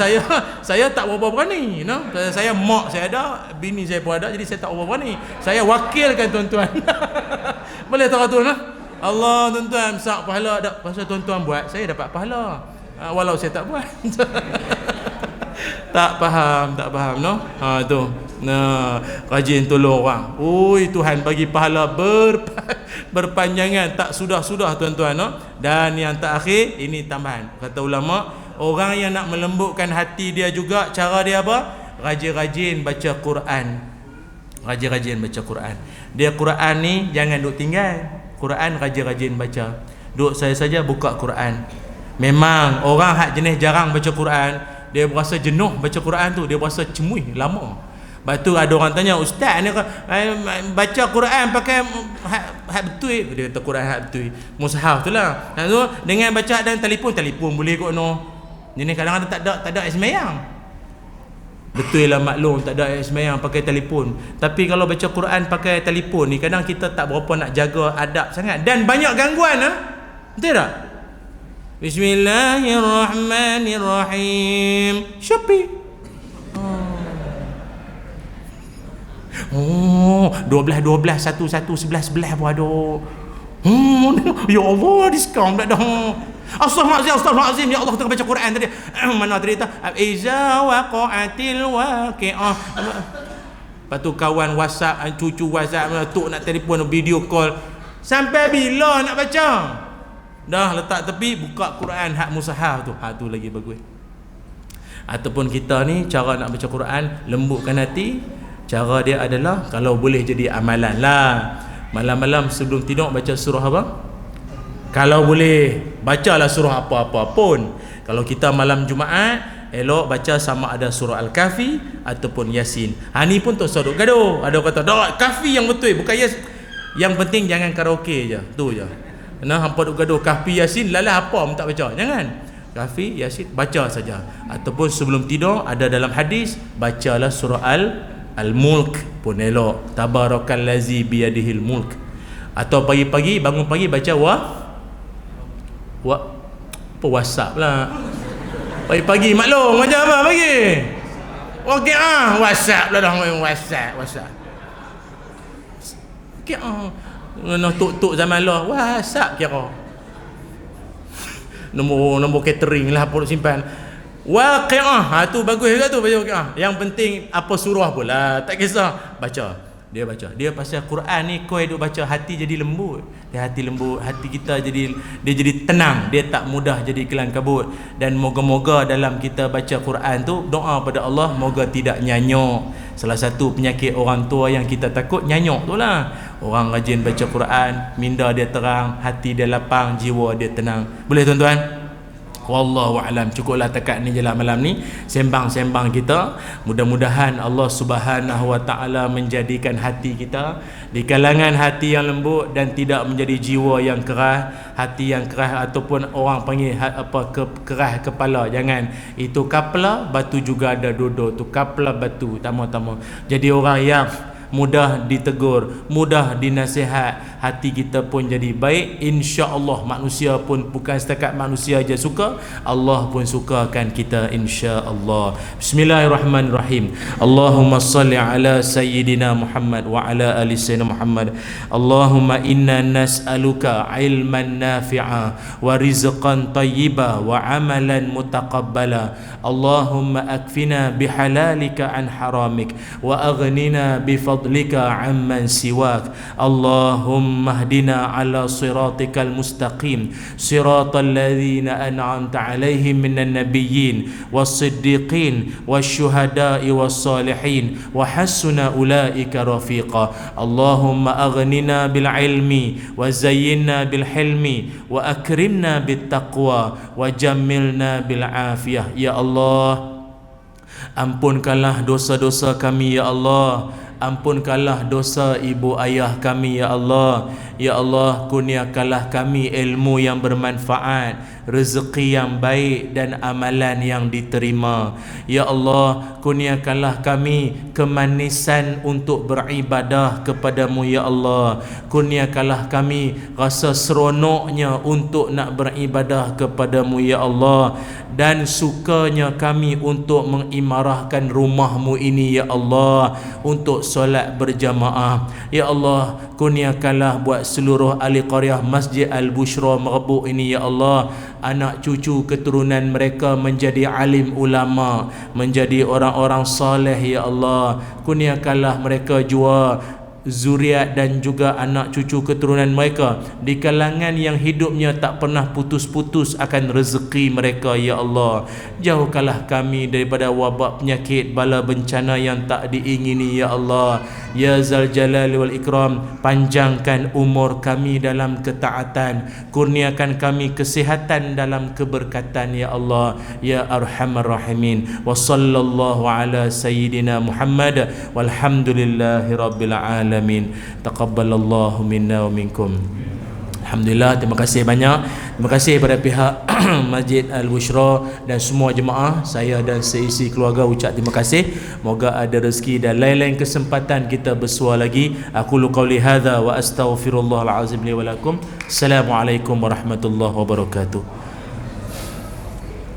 saya tak berapa berani, pasal saya mak saya ada, bini saya pun ada, jadi saya tak berapa berani. Saya wakilkan tuan-tuan. Boleh tak tu Allah tuan-tuan besar pahala tak? Pasal tuan-tuan buat, saya dapat pahala. Walau saya tak buat. Tak faham tu. Rajin tolong orang. Oi, Tuhan bagi pahala berpanjangan tak sudah-sudah tuan-tuan. Dan yang terakhir, ini tambahan. Kata ulama, orang yang nak melembutkan hati dia juga, cara dia apa? Rajin-rajin baca Quran. Rajin-rajin baca Quran. Dia Quran ni jangan duk tinggal. Quran rajin-rajin baca. Duk saya saja buka Quran. Memang orang hak jenis jarang baca Quran, dia berasa jenuh baca Quran tu, dia berasa cemuih lama. Lepas tu ada orang tanya, ustaz ni baca Quran pakai hak betul. Dia kata Quran hak betul, mushaf tu lah. So, dengan baca dan telefon boleh kot no. Jadi kadang-kadang tak ada sembahyang. Betul lah maklum tak ada sembahyang pakai telefon. Tapi kalau baca Quran pakai telefon ni, kadang kita tak berapa nak jaga adab sangat dan banyak gangguan Betul tak? Bismillahirrahmanirrahim. Shopee. 12 1 11 11 pun ada. Ya Allah, diskaun pula dah. Astaghfirullahalazim, ya Allah, tengah baca Quran tadi. Mana tadi tu? Iza waqa'atil waqi'ah. Lepas tu kawan WhatsApp, cucu WhatsApp, tok nak telefon, video call. Sampai bila nak baca? Dah letak tepi, buka Quran hak mushaf tu. Tu lagi bagus. Ataupun kita ni cara nak baca Quran, lembutkan hati. Cara dia adalah kalau boleh jadi amalan lah. Malam-malam sebelum tidur baca surah apa? Kalau boleh bacalah surah apa-apa pun. Kalau kita malam Jumaat, elok baca sama ada surah Al-Kahfi ataupun Yasin. Ni pun tak saduk gaduh. Ada kata dak Kahfi yang betul, bukan Yasin. Yang penting jangan karaoke je. Tu je. Hampa duk gaduh Kahfi Yasin, lalah apa pun tak baca. Jangan. Kahfi Yasin baca saja. Ataupun sebelum tidur ada dalam hadis, bacalah surah Al-Mulk pun elok. Tabarakallazi biyadihil mulk. Atau pagi-pagi bangun pagi baca apa WhatsApp lah. Pagi-pagi maklum macam apa pagi? Okey WhatsApp lah dah, WhatsApp. Okey tok zaman lah WhatsApp kira. Nombor catering lah apa simpan. Waqi'ah tu bagus juga tu baca waqi'ah. Yang penting apa surah pula, tak kisah baca. Dia baca. Dia pasal Quran ni kau duk baca, hati jadi lembut. Hati lembut, hati kita jadi tenang, dia tak mudah jadi kelang kabut. Dan moga-moga dalam kita baca Quran tu doa pada Allah moga tidak nyanyuk. Salah satu penyakit orang tua yang kita takut nyanyuk tu lah. Orang rajin baca Quran, minda dia terang, hati dia lapang, jiwa dia tenang. Boleh tuan-tuan? Wallahu a'lam. Cukuplah takat ni jelah malam ni sembang-sembang kita. Mudah-mudahan Allah Subhanahu wa taala menjadikan hati kita di kalangan hati yang lembut dan tidak menjadi jiwa yang keras. Hati yang keras ataupun orang panggil keras kepala, jangan. Itu kapla, batu juga ada dodo tu. Kapla batu, tama-tama. Jadi orang yang mudah ditegur, mudah dinasihat, hati kita pun jadi baik. Insya-Allah manusia pun bukan setakat manusia aja suka, Allah pun sukakan kita insya-Allah. Bismillahirrahmanirrahim. Allahumma salli ala sayyidina Muhammad wa ala ali sayyidina Muhammad. Allahumma inna nas'aluka ilman nafi'a wa rizqan tayyiba wa amalan mutaqabbala. Allahumma akfina bihalalika an haramik wa aghnina bifadlika amman siwak. Allahumma hdina ala siratikal mustaqim, siratal ladzina an'amta alaihim minan nabiyyin was-siddiqin wasyuhada'i was-salihin wa hasuna ulaika rafiqa. Allahumma aghnina bil ilmi wa zayyinna bil hilmi wa akrimna bit taqwa wa jammilna bil afiyah. Ya Allah, ampunkanlah dosa-dosa kami ya Allah. Ampunkanlah dosa ibu ayah kami ya Allah. Ya Allah, kurniakanlah kami ilmu yang bermanfaat, rezeki yang baik dan amalan yang diterima. Ya Allah, kurniakanlah kami kemanisan untuk beribadah kepadamu ya Allah. Kurniakanlah kami rasa seronoknya untuk nak beribadah kepadamu ya Allah, dan sukanya kami untuk mengimarahkan rumahmu ini ya Allah, untuk solat berjamaah. Ya Allah, kurniakanlah buat seluruh ahli qaryah Masjid Al-Bushra Merbuk ini ya Allah, anak cucu keturunan mereka menjadi alim ulama, menjadi orang-orang saleh ya Allah. Kurniakanlah mereka jua zuriat dan juga anak cucu keturunan mereka di kalangan yang hidupnya tak pernah putus-putus akan rezeki mereka ya Allah. Jauhkanlah kami daripada wabak penyakit bala bencana yang tak diingini ya Allah. Ya Zal Jalal wal Ikram, panjangkan umur kami dalam ketaatan, kurniakan kami kesihatan dalam keberkatan ya Allah ya Arhamar Rahimin. Wa sallallahu ala sayyidina Muhammad walhamdulillahi rabbil alamin. Taqabbalallahu minna wa minkum. Alhamdulillah, terima kasih banyak. Terima kasih kepada pihak Masjid Al-Bushra dan semua jemaah. Saya dan seisi keluarga ucap terima kasih. Moga ada rezeki dan lain-lain kesempatan kita bersua lagi. Aku qauli hadza wa astaghfirullahal azim li wa lakum. Assalamualaikum warahmatullahi wabarakatuh.